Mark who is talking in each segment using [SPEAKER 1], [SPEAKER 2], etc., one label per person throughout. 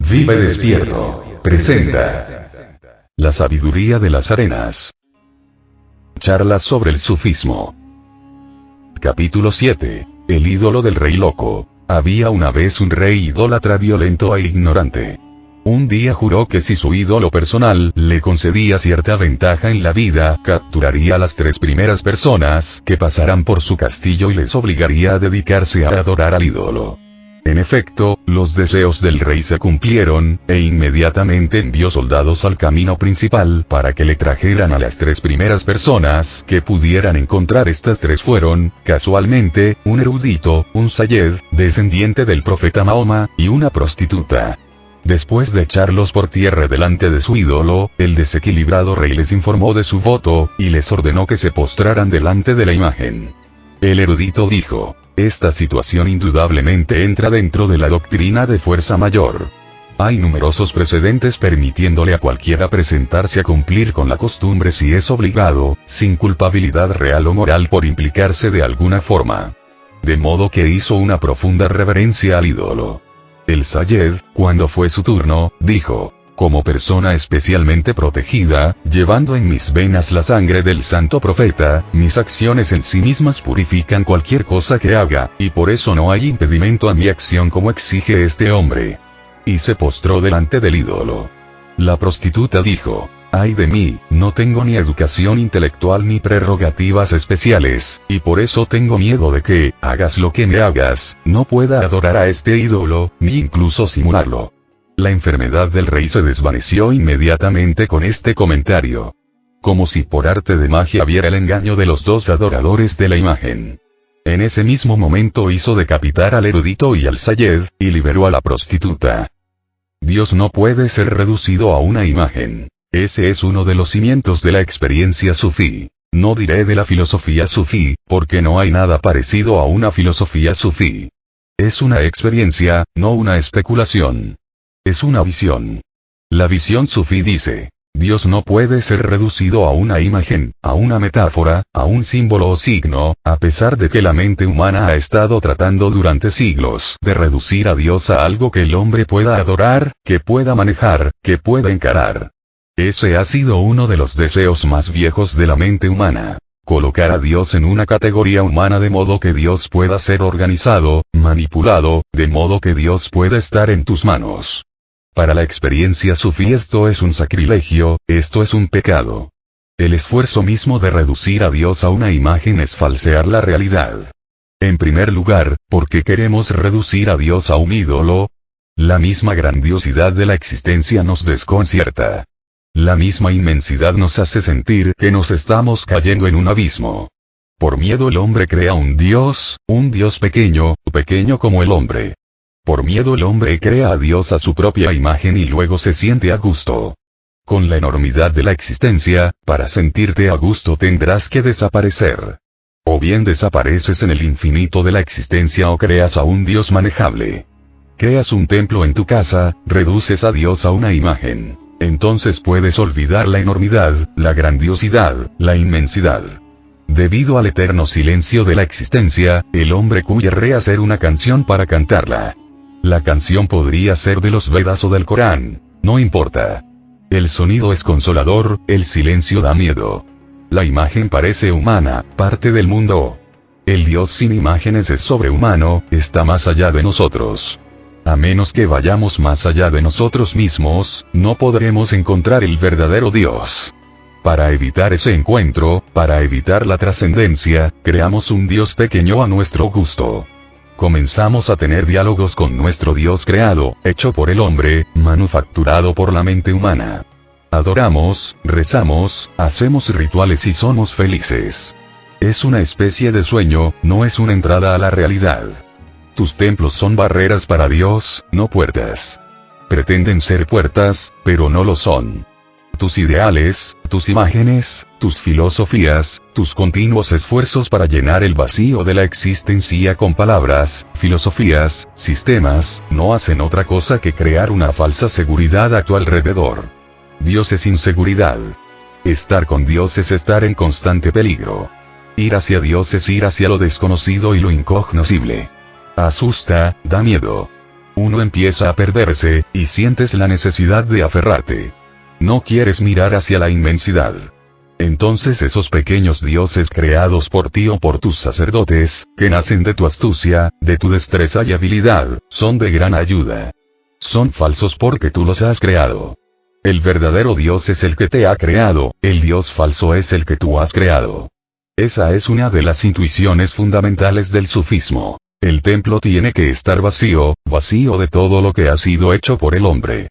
[SPEAKER 1] Vive Despierto presenta La sabiduría de las arenas. Charlas sobre el sufismo. Capítulo 7. El ídolo del rey loco. Había una vez un rey idólatra violento e ignorante. Un día juró que si su ídolo personal le concedía cierta ventaja en la vida, capturaría a las 3 primeras personas que pasaran por su castillo y les obligaría a dedicarse a adorar al ídolo. En efecto, los deseos del rey se cumplieron, e inmediatamente envió soldados al camino principal para que le trajeran a las 3 primeras personas que pudieran encontrar. Estas 3 fueron, casualmente, un erudito, un sayed, descendiente del profeta Mahoma, y una prostituta. Después de echarlos por tierra delante de su ídolo, el desequilibrado rey les informó de su voto, y les ordenó que se postraran delante de la imagen. El erudito dijo: esta situación indudablemente entra dentro de la doctrina de fuerza mayor. Hay numerosos precedentes permitiéndole a cualquiera presentarse a cumplir con la costumbre si es obligado, sin culpabilidad real o moral por implicarse de alguna forma. De modo que hizo una profunda reverencia al ídolo. El sayed, cuando fue su turno, dijo: como persona especialmente protegida, llevando en mis venas la sangre del santo profeta, mis acciones en sí mismas purifican cualquier cosa que haga, y por eso no hay impedimento a mi acción como exige este hombre. Y se postró delante del ídolo. La prostituta dijo: ay de mí, no tengo ni educación intelectual ni prerrogativas especiales, y por eso tengo miedo de que, hagas lo que me hagas, no pueda adorar a este ídolo, ni incluso simularlo. La enfermedad del rey se desvaneció inmediatamente con este comentario. Como si por arte de magia viera el engaño de los 2 adoradores de la imagen. En ese mismo momento hizo decapitar al erudito y al sayed, y liberó a la prostituta. Dios no puede ser reducido a una imagen. Ese es uno de los cimientos de la experiencia sufí. No diré de la filosofía sufí, porque no hay nada parecido a una filosofía sufí. Es una experiencia, no una especulación. Es una visión. La visión sufí dice: Dios no puede ser reducido a una imagen, a una metáfora, a un símbolo o signo, a pesar de que la mente humana ha estado tratando durante siglos de reducir a Dios a algo que el hombre pueda adorar, que pueda manejar, que pueda encarar. Ese ha sido uno de los deseos más viejos de la mente humana. Colocar a Dios en una categoría humana de modo que Dios pueda ser organizado, manipulado, de modo que Dios pueda estar en tus manos. Para la experiencia sufí esto es un sacrilegio, esto es un pecado. El esfuerzo mismo de reducir a Dios a una imagen es falsear la realidad. En primer lugar, ¿por qué queremos reducir a Dios a un ídolo? La misma grandiosidad de la existencia nos desconcierta. La misma inmensidad nos hace sentir que nos estamos cayendo en un abismo. Por miedo el hombre crea un Dios pequeño, pequeño como el hombre. Por miedo el hombre crea a Dios a su propia imagen y luego se siente a gusto. Con la enormidad de la existencia, para sentirte a gusto tendrás que desaparecer. O bien desapareces en el infinito de la existencia o creas a un Dios manejable. Creas un templo en tu casa, reduces a Dios a una imagen. Entonces puedes olvidar la enormidad, la grandiosidad, la inmensidad. Debido al eterno silencio de la existencia, el hombre quiere rehacer una canción para cantarla. La canción podría ser de los Vedas o del Corán, no importa. El sonido es consolador, el silencio da miedo. La imagen parece humana, parte del mundo. El Dios sin imágenes es sobrehumano, está más allá de nosotros. A menos que vayamos más allá de nosotros mismos, no podremos encontrar el verdadero Dios. Para evitar ese encuentro, para evitar la trascendencia, creamos un Dios pequeño a nuestro gusto. Comenzamos a tener diálogos con nuestro Dios creado, hecho por el hombre, manufacturado por la mente humana. Adoramos, rezamos, hacemos rituales y somos felices. Es una especie de sueño, no es una entrada a la realidad. Tus templos son barreras para Dios, no puertas. Pretenden ser puertas, pero no lo son. Tus ideales, tus imágenes, tus filosofías, tus continuos esfuerzos para llenar el vacío de la existencia con palabras, filosofías, sistemas, no hacen otra cosa que crear una falsa seguridad a tu alrededor. Dios es inseguridad. Estar con Dios es estar en constante peligro. Ir hacia Dios es ir hacia lo desconocido y lo incognoscible. Asusta, da miedo. Uno empieza a perderse, y sientes la necesidad de aferrarte. No quieres mirar hacia la inmensidad. Entonces esos pequeños dioses creados por ti o por tus sacerdotes, que nacen de tu astucia, de tu destreza y habilidad, son de gran ayuda. Son falsos porque tú los has creado. El verdadero Dios es el que te ha creado, el Dios falso es el que tú has creado. Esa es una de las intuiciones fundamentales del sufismo. El templo tiene que estar vacío, vacío de todo lo que ha sido hecho por el hombre.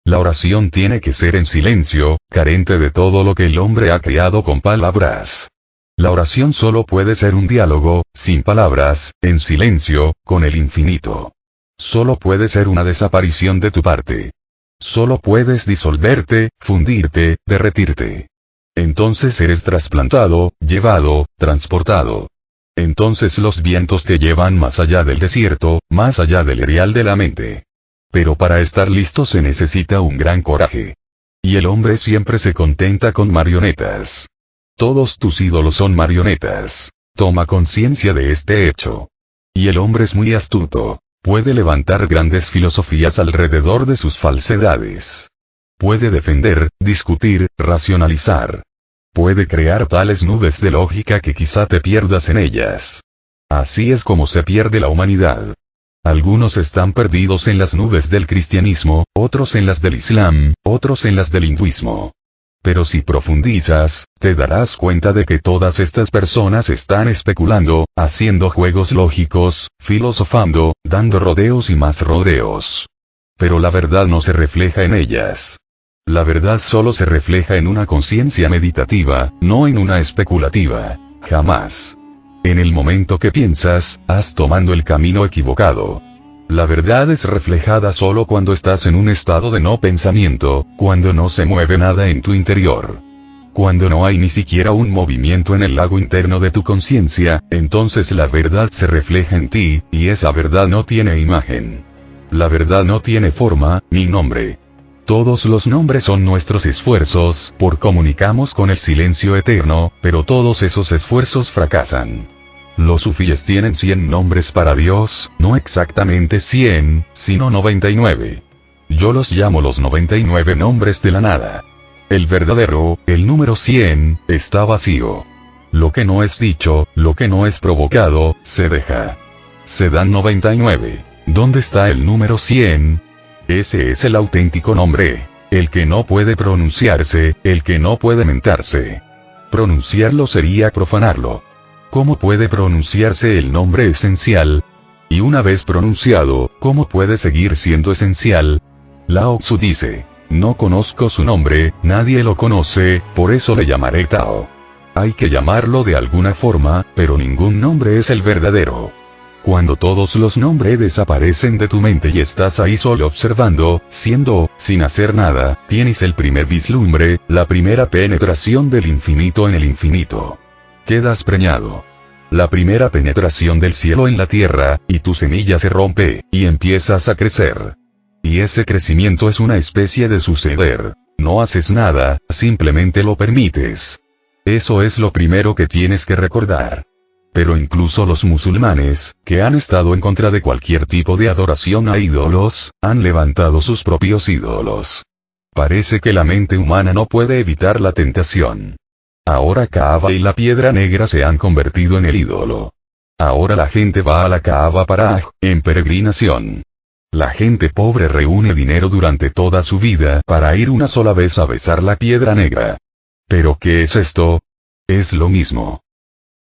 [SPEAKER 1] La oración tiene que ser en silencio, carente de todo lo que el hombre ha creado con palabras. La oración solo puede ser un diálogo, sin palabras, en silencio, con el infinito. Solo puede ser una desaparición de tu parte. Solo puedes disolverte, fundirte, derretirte. Entonces eres trasplantado, llevado, transportado. Entonces los vientos te llevan más allá del desierto, más allá del erial de la mente. Pero para estar listo se necesita un gran coraje. Y el hombre siempre se contenta con marionetas. Todos tus ídolos son marionetas. Toma conciencia de este hecho. Y el hombre es muy astuto. Puede levantar grandes filosofías alrededor de sus falsedades. Puede defender, discutir, racionalizar. Puede crear tales nubes de lógica que quizá te pierdas en ellas. Así es como se pierde la humanidad. Algunos están perdidos en las nubes del cristianismo, otros en las del islam, otros en las del hinduismo. Pero si profundizas, te darás cuenta de que todas estas personas están especulando, haciendo juegos lógicos, filosofando, dando rodeos y más rodeos. Pero la verdad no se refleja en ellas. La verdad solo se refleja en una conciencia meditativa, no en una especulativa. Jamás. En el momento que piensas, has tomado el camino equivocado. La verdad es reflejada solo cuando estás en un estado de no pensamiento, cuando no se mueve nada en tu interior. Cuando no hay ni siquiera un movimiento en el lago interno de tu conciencia, entonces la verdad se refleja en ti, y esa verdad no tiene imagen. La verdad no tiene forma, ni nombre. Todos los nombres son nuestros esfuerzos, por comunicamos con el silencio eterno, pero todos esos esfuerzos fracasan. Los sufíes tienen 100 nombres para Dios, no exactamente 100, sino 99. Yo los llamo los 99 nombres de la nada. El verdadero, el número 100, está vacío. Lo que no es dicho, lo que no es provocado, se deja. Se dan 99. ¿Dónde está el número 100? Ese es el auténtico nombre. El que no puede pronunciarse, el que no puede mentarse. Pronunciarlo sería profanarlo. ¿Cómo puede pronunciarse el nombre esencial? Y una vez pronunciado, ¿cómo puede seguir siendo esencial? Lao Tzu dice, no conozco su nombre, nadie lo conoce, por eso le llamaré Tao. Hay que llamarlo de alguna forma, pero ningún nombre es el verdadero. Cuando todos los nombres desaparecen de tu mente y estás ahí solo observando, siendo, sin hacer nada, tienes el primer vislumbre, la primera penetración del infinito en el infinito. Quedas preñado. La primera penetración del cielo en la tierra, y tu semilla se rompe, y empiezas a crecer. Y ese crecimiento es una especie de suceder. No haces nada, simplemente lo permites. Eso es lo primero que tienes que recordar. Pero incluso los musulmanes, que han estado en contra de cualquier tipo de adoración a ídolos, han levantado sus propios ídolos. Parece que la mente humana no puede evitar la tentación. Ahora Kaaba y la piedra negra se han convertido en el ídolo. Ahora la gente va a la Kaaba para Hajj, en peregrinación. La gente pobre reúne dinero durante toda su vida para ir una sola vez a besar la piedra negra. ¿Pero qué es esto? Es lo mismo.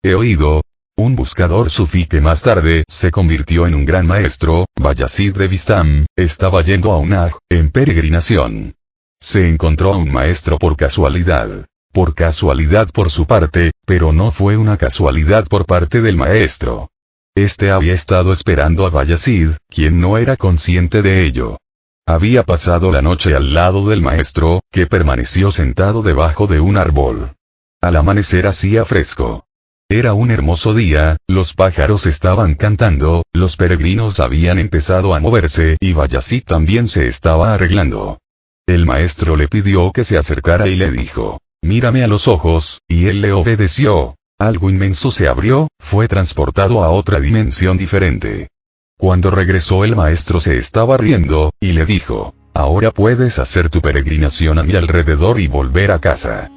[SPEAKER 1] He oído. Un buscador sufí que más tarde se convirtió en un gran maestro, Bayazid de Bistám, estaba yendo a un Hajj, en peregrinación. Se encontró a un maestro por casualidad. Por casualidad por su parte, pero no fue una casualidad por parte del maestro. Este había estado esperando a Bayazid, quien no era consciente de ello. Había pasado la noche al lado del maestro, que permaneció sentado debajo de un árbol. Al amanecer hacía fresco. Era un hermoso día, los pájaros estaban cantando, los peregrinos habían empezado a moverse y Bayazid también se estaba arreglando. El maestro le pidió que se acercara y le dijo, mírame a los ojos, y él le obedeció. Algo inmenso se abrió, fue transportado a otra dimensión diferente. Cuando regresó el maestro se estaba riendo, y le dijo: ahora puedes hacer tu peregrinación a mi alrededor y volver a casa.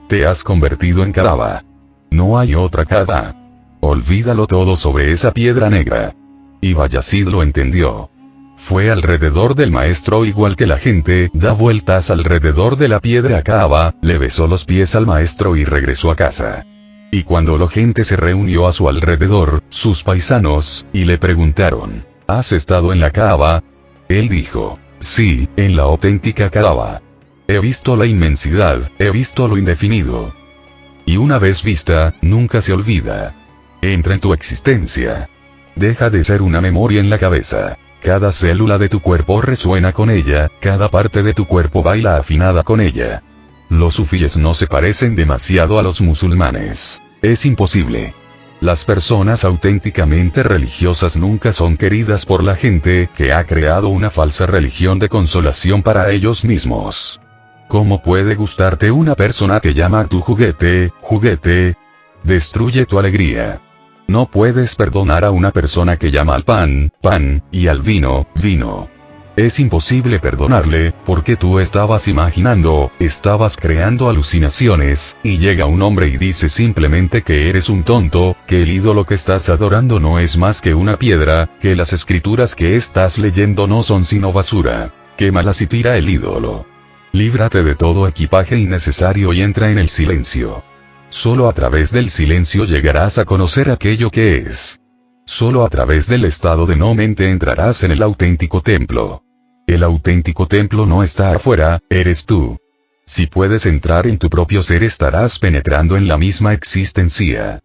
[SPEAKER 1] Te has convertido en Kadava. No hay otra Kadava. Olvídalo todo sobre esa piedra negra. Y Bayazid lo entendió. Fue alrededor del maestro igual que la gente da vueltas alrededor de la piedra Kadava, le besó los pies al maestro y regresó a casa. Y cuando la gente se reunió a su alrededor, sus paisanos, y le preguntaron: ¿has estado en la Kadava? Él dijo: sí, en la auténtica Kadava. He visto la inmensidad, he visto lo indefinido. Y una vez vista, nunca se olvida. Entra en tu existencia. Deja de ser una memoria en la cabeza. Cada célula de tu cuerpo resuena con ella, cada parte de tu cuerpo baila afinada con ella. Los sufíes no se parecen demasiado a los musulmanes. Es imposible. Las personas auténticamente religiosas nunca son queridas por la gente que ha creado una falsa religión de consolación para ellos mismos. ¿Cómo puede gustarte una persona que llama a tu juguete, juguete? Destruye tu alegría. No puedes perdonar a una persona que llama al pan, pan, y al vino, vino. Es imposible perdonarle, porque tú estabas imaginando, estabas creando alucinaciones, y llega un hombre y dice simplemente que eres un tonto, que el ídolo que estás adorando no es más que una piedra, que las escrituras que estás leyendo no son sino basura. Quémalas y tira el ídolo. Líbrate de todo equipaje innecesario y entra en el silencio. Solo a través del silencio llegarás a conocer aquello que es. Solo a través del estado de no mente entrarás en el auténtico templo. El auténtico templo no está afuera, eres tú. Si puedes entrar en tu propio ser estarás penetrando en la misma existencia.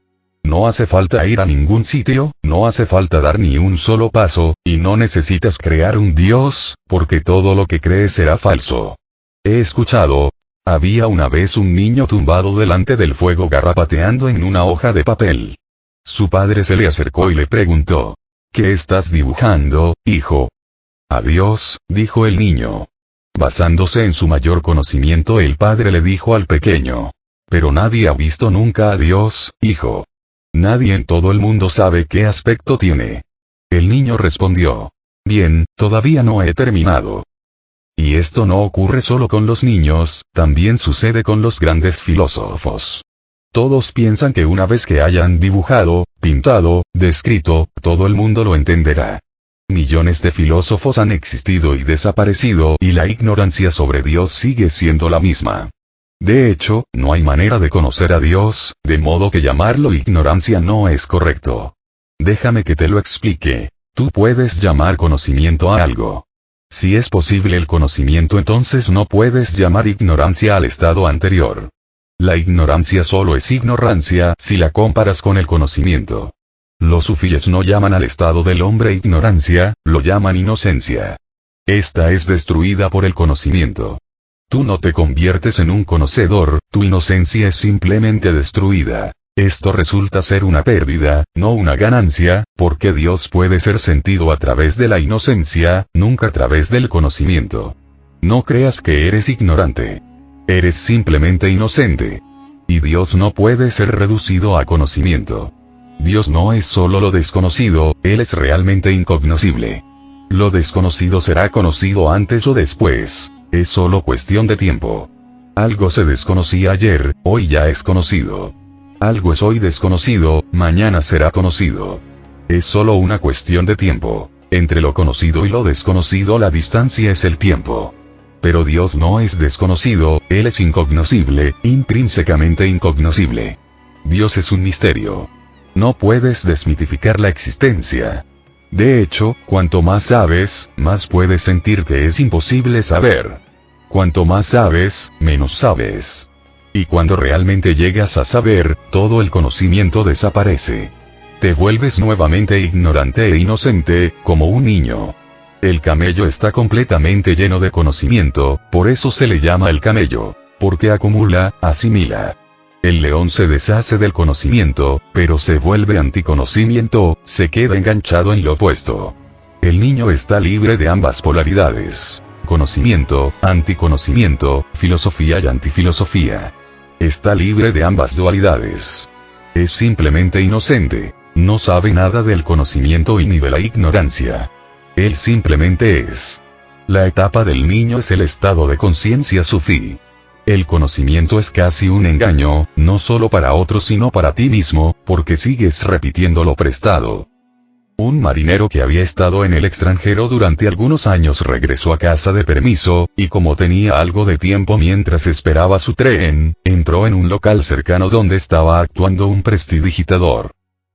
[SPEAKER 1] No hace falta ir a ningún sitio, no hace falta dar ni un solo paso, y no necesitas crear un Dios, porque todo lo que crees será falso. He escuchado. Había una vez un niño tumbado delante del fuego garrapateando en una hoja de papel. Su padre se le acercó y le preguntó: ¿qué estás dibujando, hijo? A Dios, dijo el niño. Basándose en su mayor conocimiento, el padre le dijo al pequeño: pero nadie ha visto nunca a Dios, hijo. Nadie en todo el mundo sabe qué aspecto tiene. El niño respondió: bien, todavía no he terminado. Y esto no ocurre solo con los niños, también sucede con los grandes filósofos. Todos piensan que una vez que hayan dibujado, pintado, descrito, todo el mundo lo entenderá. Millones de filósofos han existido y desaparecido, y la ignorancia sobre Dios sigue siendo la misma. De hecho, no hay manera de conocer a Dios, de modo que llamarlo ignorancia no es correcto. Déjame que te lo explique. Tú puedes llamar conocimiento a algo. Si es posible el conocimiento, entonces no puedes llamar ignorancia al estado anterior. La ignorancia solo es ignorancia si la comparas con el conocimiento. Los sufíes no llaman al estado del hombre ignorancia, lo llaman inocencia. Esta es destruida por el conocimiento. Tú no te conviertes en un conocedor, tu inocencia es simplemente destruida. Esto resulta ser una pérdida, no una ganancia, porque Dios puede ser sentido a través de la inocencia, nunca a través del conocimiento. No creas que eres ignorante. Eres simplemente inocente. Y Dios no puede ser reducido a conocimiento. Dios no es solo lo desconocido, Él es realmente incognoscible. Lo desconocido será conocido antes o después. Es solo cuestión de tiempo. Algo se desconocía ayer, hoy ya es conocido. Algo es hoy desconocido, mañana será conocido. Es solo una cuestión de tiempo. Entre lo conocido y lo desconocido la distancia es el tiempo. Pero Dios no es desconocido, Él es incognoscible, intrínsecamente incognoscible. Dios es un misterio. No puedes desmitificar la existencia. De hecho, cuanto más sabes, más puedes sentir que es imposible saber. Cuanto más sabes, menos sabes. Y cuando realmente llegas a saber, todo el conocimiento desaparece. Te vuelves nuevamente ignorante e inocente, como un niño. El camello está completamente lleno de conocimiento, por eso se le llama el camello, porque acumula, asimila. El león se deshace del conocimiento, pero se vuelve anticonocimiento, se queda enganchado en lo opuesto. El niño está libre de ambas polaridades. Conocimiento, anticonocimiento, filosofía y antifilosofía. Está libre de ambas dualidades. Es simplemente inocente. No sabe nada del conocimiento y ni de la ignorancia. Él simplemente es. La etapa del niño es el estado de conciencia sufí. El conocimiento es casi un engaño, no solo para otros sino para ti mismo, porque sigues repitiendo lo prestado. Un marinero que había estado en el extranjero durante algunos años regresó a casa de permiso, y como tenía algo de tiempo mientras esperaba su tren, entró en un local cercano donde estaba actuando un prestidigitador.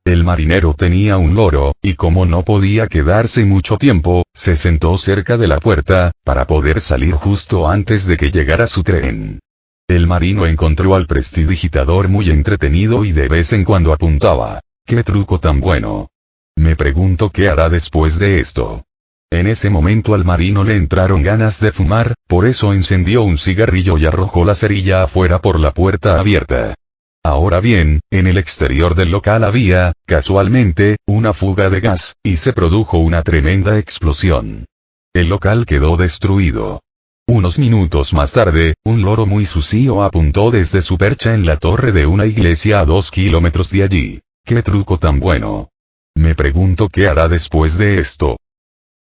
[SPEAKER 1] El marinero tenía un loro, y como no podía quedarse mucho tiempo, se sentó cerca de la puerta, para poder salir justo antes de que llegara su tren. El marino encontró al prestidigitador muy entretenido y de vez en cuando apuntaba. ¡Qué truco tan bueno! Me pregunto qué hará después de esto. En ese momento al marino le entraron ganas de fumar, por eso encendió un cigarrillo y arrojó la cerilla afuera por la puerta abierta. Ahora bien, en el exterior del local había, casualmente, una fuga de gas, y se produjo una tremenda explosión. El local quedó destruido. Unos minutos más tarde, un loro muy sucio apuntó desde su percha en la torre de una iglesia a 2 kilómetros de allí. ¡Qué truco tan bueno! Me pregunto qué hará después de esto.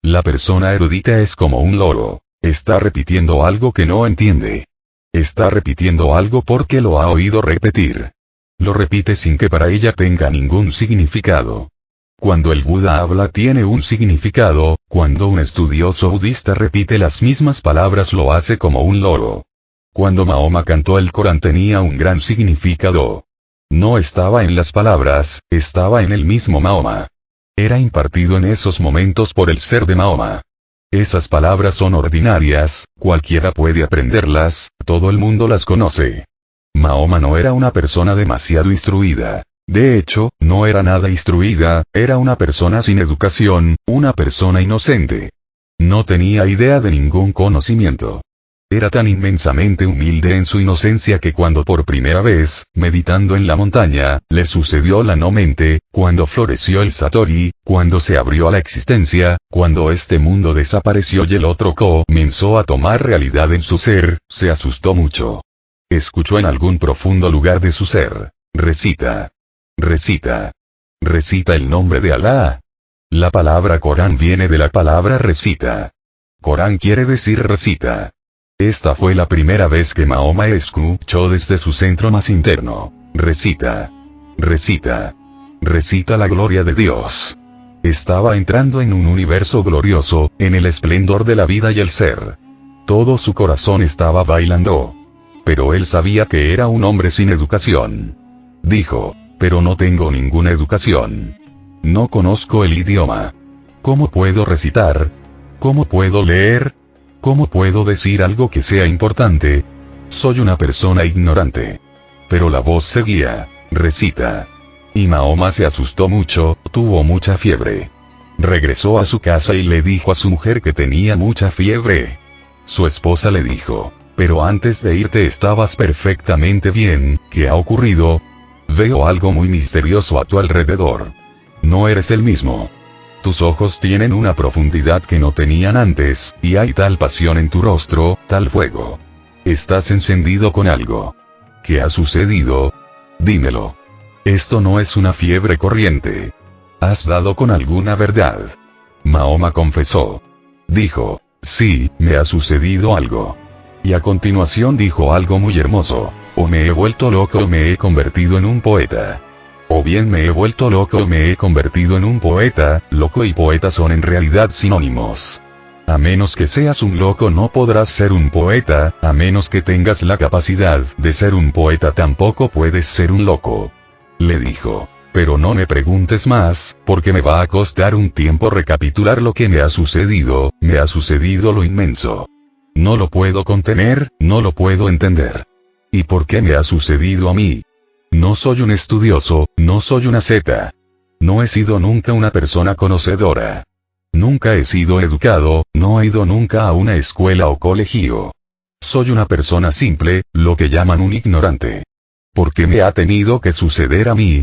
[SPEAKER 1] La persona erudita es como un loro. Está repitiendo algo que no entiende. Está repitiendo algo porque lo ha oído repetir. Lo repite sin que para ella tenga ningún significado. Cuando el Buda habla tiene un significado, cuando un estudioso budista repite las mismas palabras lo hace como un loro. Cuando Mahoma cantó el Corán tenía un gran significado. No estaba en las palabras, estaba en el mismo Mahoma. Era impartido en esos momentos por el ser de Mahoma. Esas palabras son ordinarias, cualquiera puede aprenderlas, todo el mundo las conoce. Mahoma no era una persona demasiado instruida. De hecho, no era nada instruida, era una persona sin educación, una persona inocente. No tenía idea de ningún conocimiento. Era tan inmensamente humilde en su inocencia que cuando por primera vez, meditando en la montaña, le sucedió la no-mente, cuando floreció el Satori, cuando se abrió a la existencia, cuando este mundo desapareció y el otro comenzó a tomar realidad en su ser, se asustó mucho. Escuchó en algún profundo lugar de su ser. Recita. Recita. Recita el nombre de Alá. La palabra Corán viene de la palabra recita. Corán quiere decir recita. Esta fue la primera vez que Mahoma escuchó desde su centro más interno. Recita. Recita. Recita la gloria de Dios. Estaba entrando en un universo glorioso, en el esplendor de la vida y el ser. Todo su corazón estaba bailando. Pero él sabía que era un hombre sin educación. Dijo, pero no tengo ninguna educación. No conozco el idioma. ¿Cómo puedo recitar? ¿Cómo puedo leer? ¿Cómo puedo decir algo que sea importante? Soy una persona ignorante. Pero la voz seguía, recita. Y Mahoma se asustó mucho, tuvo mucha fiebre. Regresó a su casa y le dijo a su mujer que tenía mucha fiebre. Su esposa le dijo, pero antes de irte estabas perfectamente bien, ¿qué ha ocurrido? Veo algo muy misterioso a tu alrededor. No eres el mismo. Tus ojos tienen una profundidad que no tenían antes, y hay tal pasión en tu rostro, tal fuego. Estás encendido con algo. ¿Qué ha sucedido? Dímelo. Esto no es una fiebre corriente. ¿Has dado con alguna verdad? Mahoma confesó. Dijo, sí, me ha sucedido algo. Y a continuación dijo algo muy hermoso. O me he vuelto loco o me he convertido en un poeta. O bien me he vuelto loco o me he convertido en un poeta, loco y poeta son en realidad sinónimos. A menos que seas un loco no podrás ser un poeta, a menos que tengas la capacidad de ser un poeta tampoco puedes ser un loco. Le dijo, pero no me preguntes más, porque me va a costar un tiempo recapitular lo que me ha sucedido lo inmenso. No lo puedo contener, no lo puedo entender. ¿Y por qué me ha sucedido a mí? No soy un estudioso, no soy una zeta. No he sido nunca una persona conocedora. Nunca he sido educado, no he ido nunca a una escuela o colegio. Soy una persona simple, lo que llaman un ignorante. ¿Por qué me ha tenido que suceder a mí?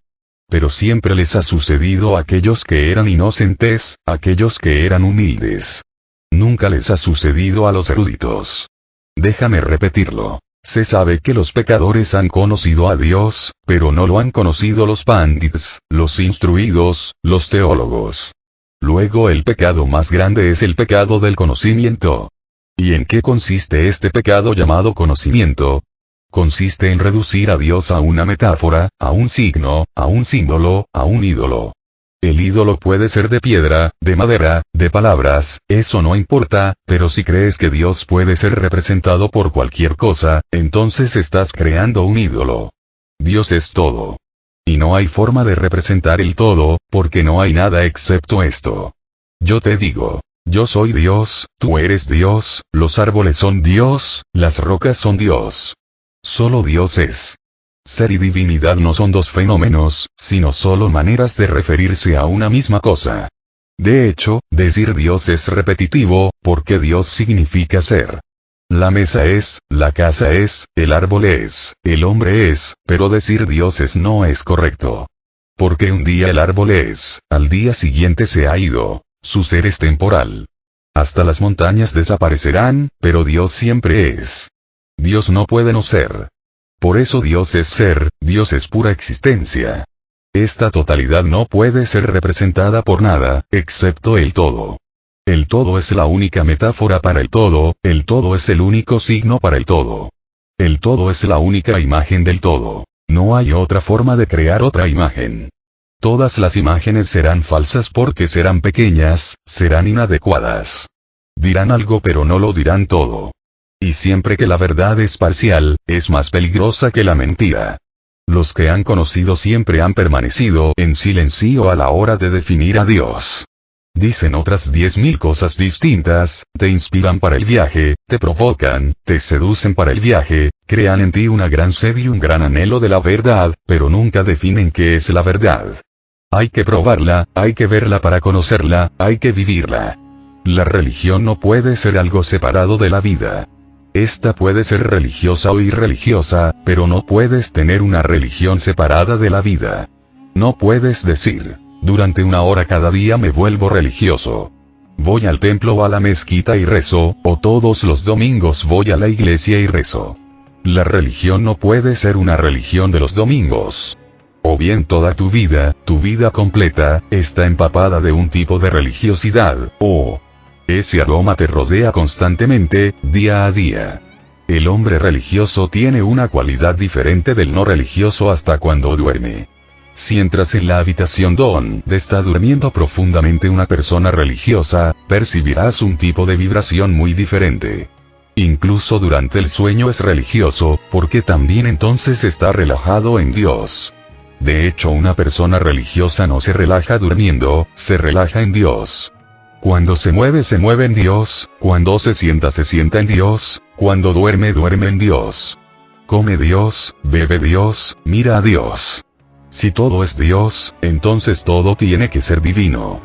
[SPEAKER 1] Pero siempre les ha sucedido a aquellos que eran inocentes, aquellos que eran humildes. Nunca les ha sucedido a los eruditos. Déjame repetirlo. Se sabe que los pecadores han conocido a Dios, pero no lo han conocido los pandits, los instruidos, los teólogos. Luego el pecado más grande es el pecado del conocimiento. ¿Y en qué consiste este pecado llamado conocimiento? Consiste en reducir a Dios a una metáfora, a un signo, a un símbolo, a un ídolo. El ídolo puede ser de piedra, de madera, de palabras, eso no importa, pero si crees que Dios puede ser representado por cualquier cosa, entonces estás creando un ídolo. Dios es todo. Y no hay forma de representar el todo, porque no hay nada excepto esto. Yo te digo, yo soy Dios, tú eres Dios, los árboles son Dios, las rocas son Dios. Solo Dios es. Ser y divinidad no son dos fenómenos, sino solo maneras de referirse a una misma cosa. De hecho, decir Dios es repetitivo, porque Dios significa ser. La mesa es, la casa es, el árbol es, el hombre es, pero decir Dios es no es correcto. Porque un día el árbol es, al día siguiente se ha ido, su ser es temporal. Hasta las montañas desaparecerán, pero Dios siempre es. Dios no puede no ser. Por eso Dios es ser, Dios es pura existencia. Esta totalidad no puede ser representada por nada, excepto el todo. El todo es la única metáfora para el todo es el único signo para el todo. El todo es la única imagen del todo. No hay otra forma de crear otra imagen. Todas las imágenes serán falsas porque serán pequeñas, serán inadecuadas. Dirán algo pero no lo dirán todo. Y siempre que la verdad es parcial, es más peligrosa que la mentira. Los que han conocido siempre han permanecido en silencio a la hora de definir a Dios. Dicen otras 10.000 cosas distintas, te inspiran para el viaje, te provocan, te seducen para el viaje, crean en ti una gran sed y un gran anhelo de la verdad, pero nunca definen qué es la verdad. Hay que probarla, hay que verla para conocerla, hay que vivirla. La religión no puede ser algo separado de la vida. Esta puede ser religiosa o irreligiosa, pero no puedes tener una religión separada de la vida. No puedes decir, durante una hora cada día me vuelvo religioso. Voy al templo o a la mezquita y rezo, o todos los domingos voy a la iglesia y rezo. La religión no puede ser una religión de los domingos. O bien toda tu vida completa, está empapada de un tipo de religiosidad, o ese aroma te rodea constantemente, día a día. El hombre religioso tiene una cualidad diferente del no religioso hasta cuando duerme. Si entras en la habitación donde está durmiendo profundamente una persona religiosa, percibirás un tipo de vibración muy diferente. Incluso durante el sueño es religioso, porque también entonces está relajado en Dios. De hecho, una persona religiosa no se relaja durmiendo, se relaja en Dios. Cuando se mueve en Dios, cuando se sienta en Dios, cuando duerme en Dios. Come Dios, bebe Dios, mira a Dios. Si todo es Dios, entonces todo tiene que ser divino.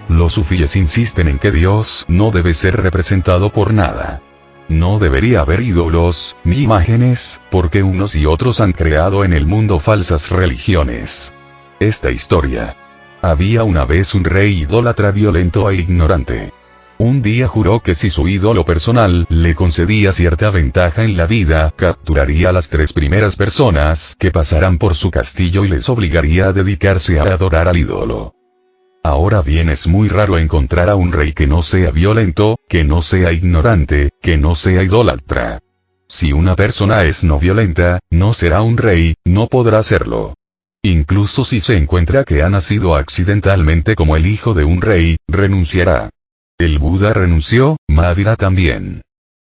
[SPEAKER 1] Los sufíes insisten en que Dios no debe ser representado por nada. No debería haber ídolos, ni imágenes, porque unos y otros han creado en el mundo falsas religiones. Esta historia. Había una vez un rey idólatra violento e ignorante. Un día juró que si su ídolo personal le concedía cierta ventaja en la vida, capturaría a las 3 primeras personas que pasaran por su castillo y les obligaría a dedicarse a adorar al ídolo. Ahora bien, es muy raro encontrar a un rey que no sea violento, que no sea ignorante, que no sea idólatra. Si una persona es no violenta, no será un rey, no podrá serlo. Incluso si se encuentra que ha nacido accidentalmente como el hijo de un rey, renunciará. El Buda renunció, Mahavira también.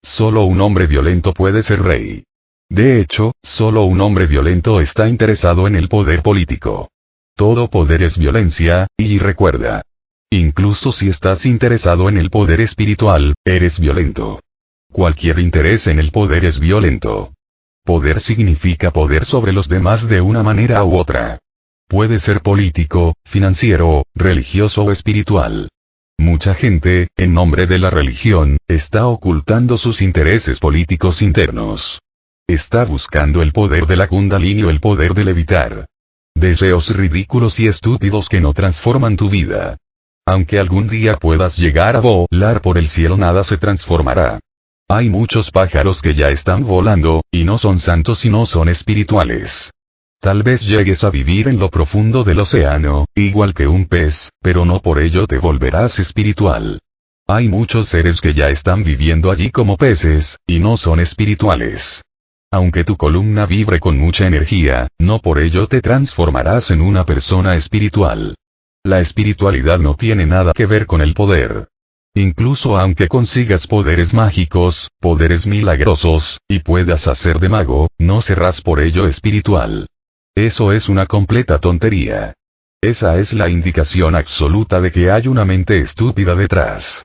[SPEAKER 1] Solo un hombre violento puede ser rey. De hecho, solo un hombre violento está interesado en el poder político. Todo poder es violencia, y recuerda. Incluso si estás interesado en el poder espiritual, eres violento. Cualquier interés en el poder es violento. Poder significa poder sobre los demás de una manera u otra. Puede ser político, financiero, religioso o espiritual. Mucha gente, en nombre de la religión, está ocultando sus intereses políticos internos. Está buscando el poder de la Kundalini o el poder de levitar. Deseos ridículos y estúpidos que no transforman tu vida. Aunque algún día puedas llegar a volar por el cielo, nada se transformará. Hay muchos pájaros que ya están volando, y no son santos y no son espirituales. Tal vez llegues a vivir en lo profundo del océano, igual que un pez, pero no por ello te volverás espiritual. Hay muchos seres que ya están viviendo allí como peces, y no son espirituales. Aunque tu columna vibre con mucha energía, no por ello te transformarás en una persona espiritual. La espiritualidad no tiene nada que ver con el poder. Incluso aunque consigas poderes mágicos, poderes milagrosos, y puedas hacer de mago, no serás por ello espiritual. Eso es una completa tontería. Esa es la indicación absoluta de que hay una mente estúpida detrás.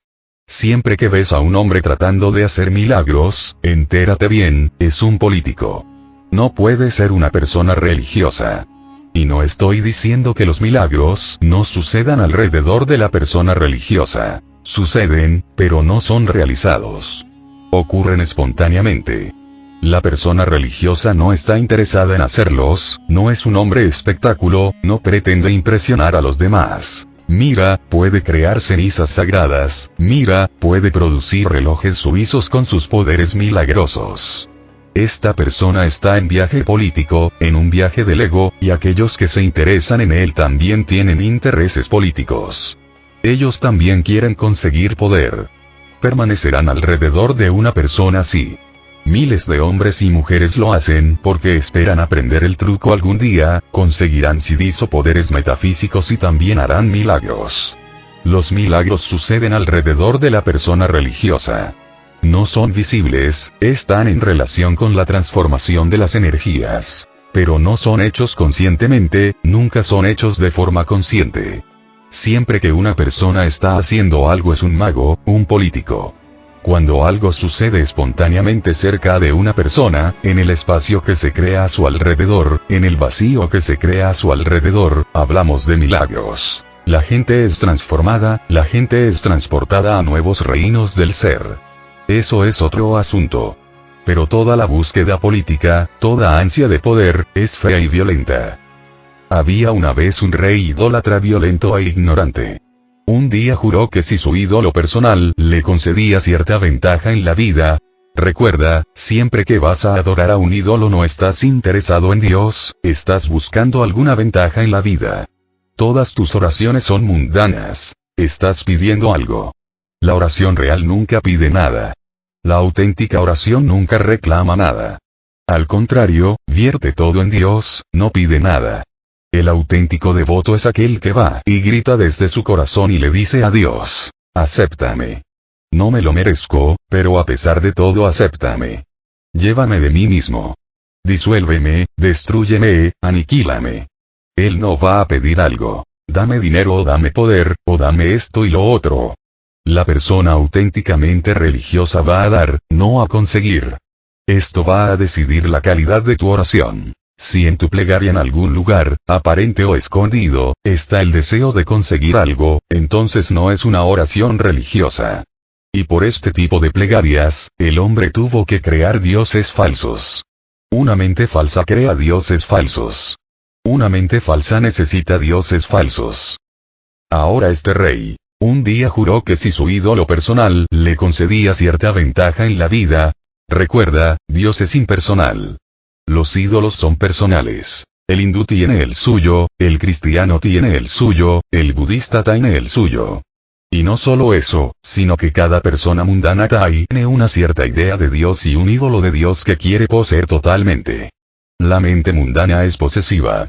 [SPEAKER 1] Siempre que ves a un hombre tratando de hacer milagros, entérate bien, es un político. No puede ser una persona religiosa. Y no estoy diciendo que los milagros no sucedan alrededor de la persona religiosa. Suceden, pero no son realizados. Ocurren espontáneamente. La persona religiosa no está interesada en hacerlos, no es un hombre espectáculo, no pretende impresionar a los demás. Mira, puede crear cenizas sagradas, mira, puede producir relojes suizos con sus poderes milagrosos. Esta persona está en viaje político, en un viaje del ego, y aquellos que se interesan en él también tienen intereses políticos. Ellos también quieren conseguir poder. Permanecerán alrededor de una persona así. Miles de hombres y mujeres lo hacen porque esperan aprender el truco algún día, conseguirán CDs o poderes metafísicos y también harán milagros. Los milagros suceden alrededor de la persona religiosa. No son visibles, están en relación con la transformación de las energías. Pero no son hechos conscientemente, nunca son hechos de forma consciente. Siempre que una persona está haciendo algo es un mago, un político. Cuando algo sucede espontáneamente cerca de una persona, en el espacio que se crea a su alrededor, en el vacío que se crea a su alrededor, hablamos de milagros. La gente es transformada, la gente es transportada a nuevos reinos del ser. Eso es otro asunto. Pero toda la búsqueda política, toda ansia de poder, es fea y violenta. Había una vez un rey idólatra violento e ignorante. Un día juró que si su ídolo personal le concedía cierta ventaja en la vida, recuerda, siempre que vas a adorar a un ídolo no estás interesado en Dios, estás buscando alguna ventaja en la vida. Todas tus oraciones son mundanas, estás pidiendo algo. La oración real nunca pide nada. La auténtica oración nunca reclama nada. Al contrario, vierte todo en Dios, no pide nada. El auténtico devoto es aquel que va y grita desde su corazón y le dice a Dios: acéptame. No me lo merezco, pero a pesar de todo acéptame. Llévame de mí mismo. Disuélveme, destrúyeme, aniquílame. Él no va a pedir algo. Dame dinero o dame poder, o dame esto y lo otro. La persona auténticamente religiosa va a dar, no a conseguir. Esto va a decidir la calidad de tu oración. Si en tu plegaria en algún lugar, aparente o escondido, está el deseo de conseguir algo, entonces no es una oración religiosa. Y por este tipo de plegarias, el hombre tuvo que crear dioses falsos. Una mente falsa crea dioses falsos. Una mente falsa necesita dioses falsos. Ahora este rey, un día juró que si su ídolo personal le concedía cierta ventaja en la vida, recuerda, Dios es impersonal. Los ídolos son personales. El hindú tiene el suyo, el cristiano tiene el suyo, el budista tiene el suyo. Y no solo eso, sino que cada persona mundana tiene una cierta idea de Dios y un ídolo de Dios que quiere poseer totalmente. La mente mundana es posesiva.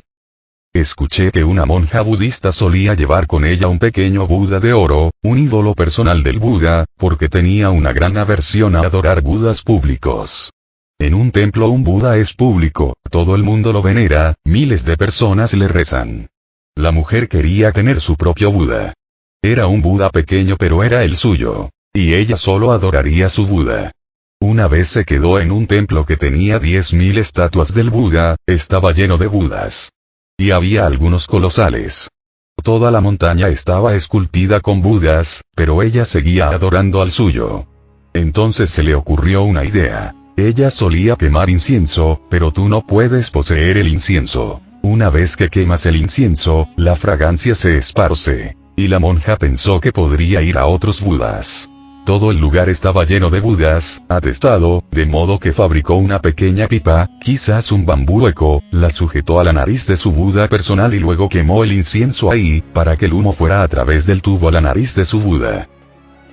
[SPEAKER 1] Escuché que una monja budista solía llevar con ella un pequeño Buda de oro, un ídolo personal del Buda, porque tenía una gran aversión a adorar Budas públicos. En un templo un Buda es público, todo el mundo lo venera, miles de personas le rezan. La mujer quería tener su propio Buda. Era un Buda pequeño pero era el suyo. Y ella solo adoraría su Buda. Una vez se quedó en un templo que tenía 10.000 estatuas del Buda, estaba lleno de Budas. Y había algunos colosales. Toda la montaña estaba esculpida con Budas, pero ella seguía adorando al suyo. Entonces se le ocurrió una idea. Ella solía quemar incienso, pero tú no puedes poseer el incienso. Una vez que quemas el incienso, la fragancia se esparce. Y la monja pensó que podría ir a otros Budas. Todo el lugar estaba lleno de Budas, atestado, de modo que fabricó una pequeña pipa, quizás un bambú hueco, la sujetó a la nariz de su Buda personal y luego quemó el incienso ahí, para que el humo fuera a través del tubo a la nariz de su Buda.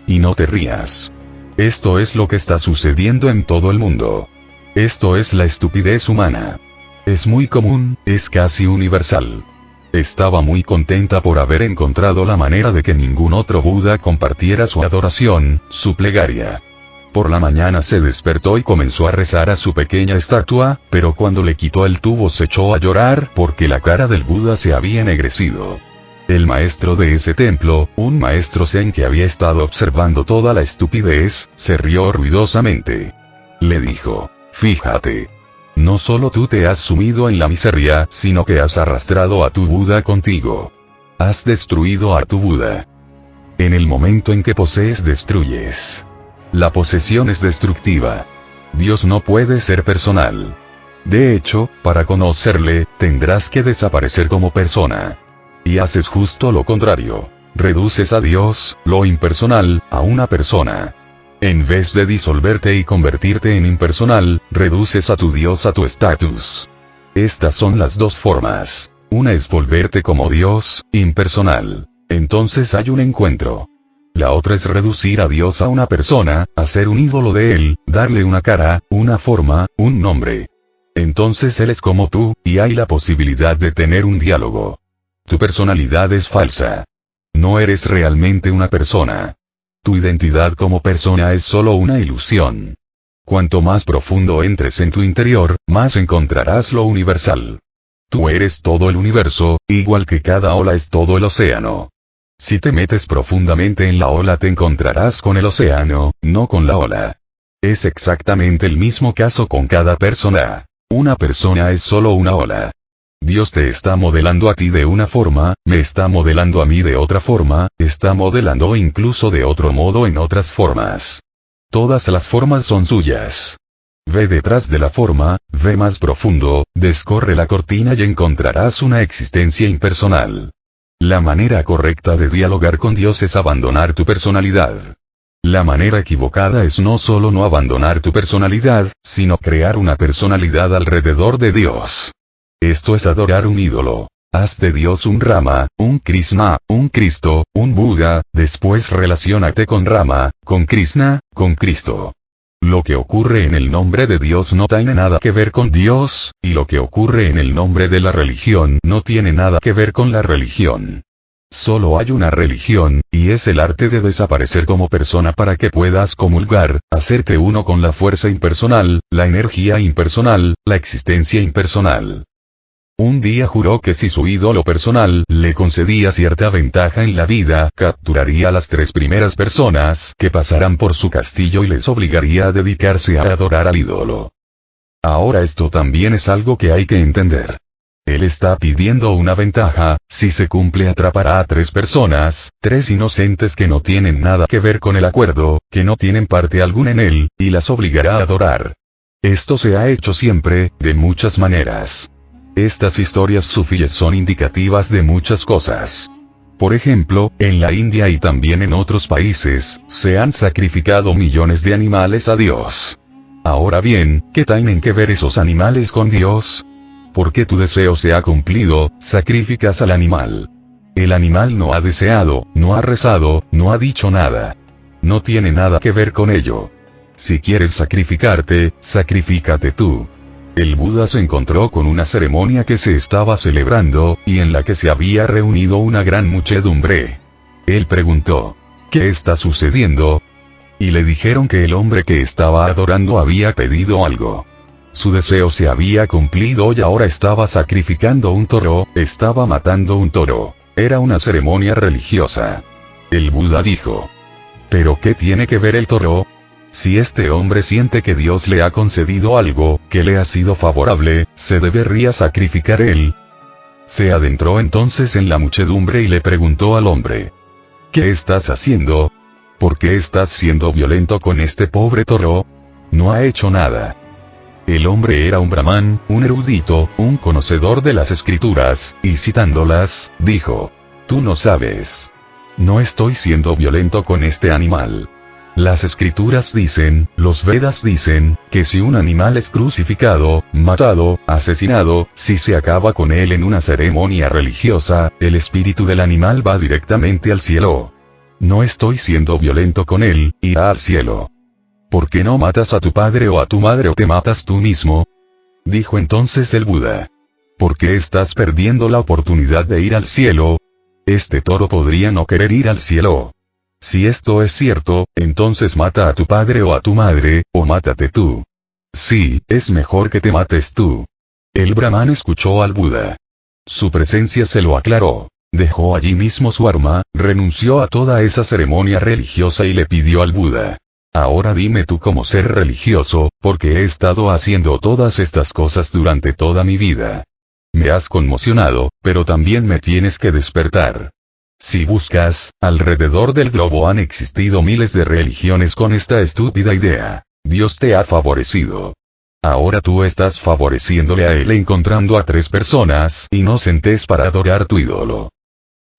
[SPEAKER 1] Y no te rías. Esto es lo que está sucediendo en todo el mundo. Esto es la estupidez humana. Es muy común, es casi universal. Estaba muy contenta por haber encontrado la manera de que ningún otro Buda compartiera su adoración, su plegaria. Por la mañana se despertó y comenzó a rezar a su pequeña estatua, pero cuando le quitó el tubo se echó a llorar porque la cara del Buda se había ennegrecido. El maestro de ese templo, un maestro zen que había estado observando toda la estupidez, se rió ruidosamente. Le dijo: fíjate. No solo tú te has sumido en la miseria, sino que has arrastrado a tu Buda contigo. Has destruido a tu Buda. En el momento en que posees destruyes. La posesión es destructiva. Dios no puede ser personal. De hecho, para conocerle, tendrás que desaparecer como persona. Y haces justo lo contrario. Reduces a Dios, lo impersonal, a una persona. En vez de disolverte y convertirte en impersonal, reduces a tu Dios a tu estatus. Estas son las dos formas. Una es volverte como Dios, impersonal. Entonces hay un encuentro. La otra es reducir a Dios a una persona, hacer un ídolo de él, darle una cara, una forma, un nombre. Entonces él es como tú, y hay la posibilidad de tener un diálogo. Tu personalidad es falsa. No eres realmente una persona. Tu identidad como persona es solo una ilusión. Cuanto más profundo entres en tu interior, más encontrarás lo universal. Tú eres todo el universo, igual que cada ola es todo el océano. Si te metes profundamente en la ola te encontrarás con el océano, no con la ola. Es exactamente el mismo caso con cada persona. Una persona es solo una ola. Dios te está modelando a ti de una forma, me está modelando a mí de otra forma, está modelando incluso de otro modo en otras formas. Todas las formas son suyas. Ve detrás de la forma, ve más profundo, descorre la cortina y encontrarás una existencia impersonal. La manera correcta de dialogar con Dios es abandonar tu personalidad. La manera equivocada es no solo no abandonar tu personalidad, sino crear una personalidad alrededor de Dios. Esto es adorar un ídolo. Haz de Dios un Rama, un Krishna, un Cristo, un Buda, después relaciónate con Rama, con Krishna, con Cristo. Lo que ocurre en el nombre de Dios no tiene nada que ver con Dios, y lo que ocurre en el nombre de la religión no tiene nada que ver con la religión. Solo hay una religión, y es el arte de desaparecer como persona para que puedas comulgar, hacerte uno con la fuerza impersonal, la energía impersonal, la existencia impersonal. Un día juró que si su ídolo personal le concedía cierta ventaja en la vida, capturaría a las 3 primeras personas que pasaran por su castillo y les obligaría a dedicarse a adorar al ídolo. Ahora esto también es algo que hay que entender. Él está pidiendo una ventaja, si se cumple atrapará a 3 personas, 3 inocentes que no tienen nada que ver con el acuerdo, que no tienen parte alguna en él, y las obligará a adorar. Esto se ha hecho siempre, de muchas maneras. Estas historias sufíes son indicativas de muchas cosas. Por ejemplo, en la India y también en otros países, se han sacrificado millones de animales a Dios. Ahora bien, ¿qué tienen que ver esos animales con Dios? Porque tu deseo se ha cumplido, sacrificas al animal. El animal no ha deseado, no ha rezado, no ha dicho nada. No tiene nada que ver con ello. Si quieres sacrificarte, sacrifícate tú. El Buda se encontró con una ceremonia que se estaba celebrando, y en la que se había reunido una gran muchedumbre. Él preguntó: ¿qué está sucediendo? Y le dijeron que el hombre que estaba adorando había pedido algo. Su deseo se había cumplido y ahora estaba sacrificando un toro, estaba matando un toro. Era una ceremonia religiosa. El Buda dijo: ¿pero qué tiene que ver el toro? Si este hombre siente que Dios le ha concedido algo, que le ha sido favorable, ¿se debería sacrificar él? Se adentró entonces en la muchedumbre y le preguntó al hombre: ¿qué estás haciendo? ¿Por qué estás siendo violento con este pobre toro? No ha hecho nada. El hombre era un brahmán, un erudito, un conocedor de las escrituras, y citándolas, dijo: tú no sabes. No estoy siendo violento con este animal. Las escrituras dicen, los Vedas dicen, que si un animal es crucificado, matado, asesinado, si se acaba con él en una ceremonia religiosa, el espíritu del animal va directamente al cielo. No estoy siendo violento con él, irá al cielo. ¿Por qué no matas a tu padre o a tu madre o te matas tú mismo? Dijo entonces el Buda. ¿Por qué estás perdiendo la oportunidad de ir al cielo? Este toro podría no querer ir al cielo. Si esto es cierto, entonces mata a tu padre o a tu madre, o mátate tú. Sí, es mejor que te mates tú. El Brahman escuchó al Buda. Su presencia se lo aclaró. Dejó allí mismo su arma, renunció a toda esa ceremonia religiosa y le pidió al Buda. Ahora dime tú como ser religioso, porque he estado haciendo todas estas cosas durante toda mi vida. Me has conmocionado, pero también me tienes que despertar. Si buscas, alrededor del globo han existido miles de religiones con esta estúpida idea. Dios te ha favorecido. Ahora tú estás favoreciéndole a él encontrando a 3 personas inocentes para adorar tu ídolo.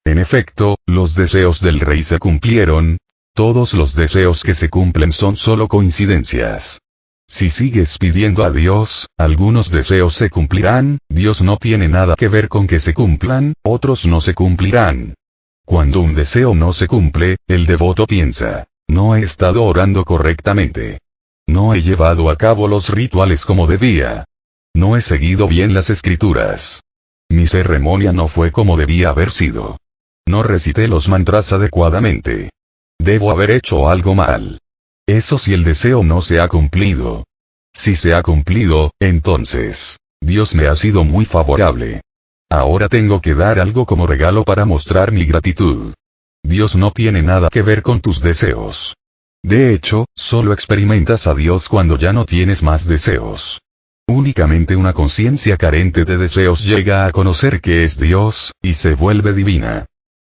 [SPEAKER 1] En efecto, los deseos del rey se cumplieron. Todos los deseos que se cumplen son solo coincidencias. Si sigues pidiendo a Dios, algunos deseos se cumplirán, Dios no tiene nada que ver con que se cumplan, otros no se cumplirán. Cuando un deseo no se cumple, el devoto piensa, no he estado orando correctamente. No he llevado a cabo los rituales como debía. No he seguido bien las escrituras. Mi ceremonia no fue como debía haber sido. No recité los mantras adecuadamente. Debo haber hecho algo mal. Eso si el deseo no se ha cumplido. Si se ha cumplido, entonces, Dios me ha sido muy favorable. Ahora tengo que dar algo como regalo para mostrar mi gratitud. Dios no tiene nada que ver con tus deseos. De hecho, solo experimentas a Dios cuando ya no tienes más deseos. Únicamente una conciencia carente de deseos llega a conocer que es Dios, y se vuelve divina.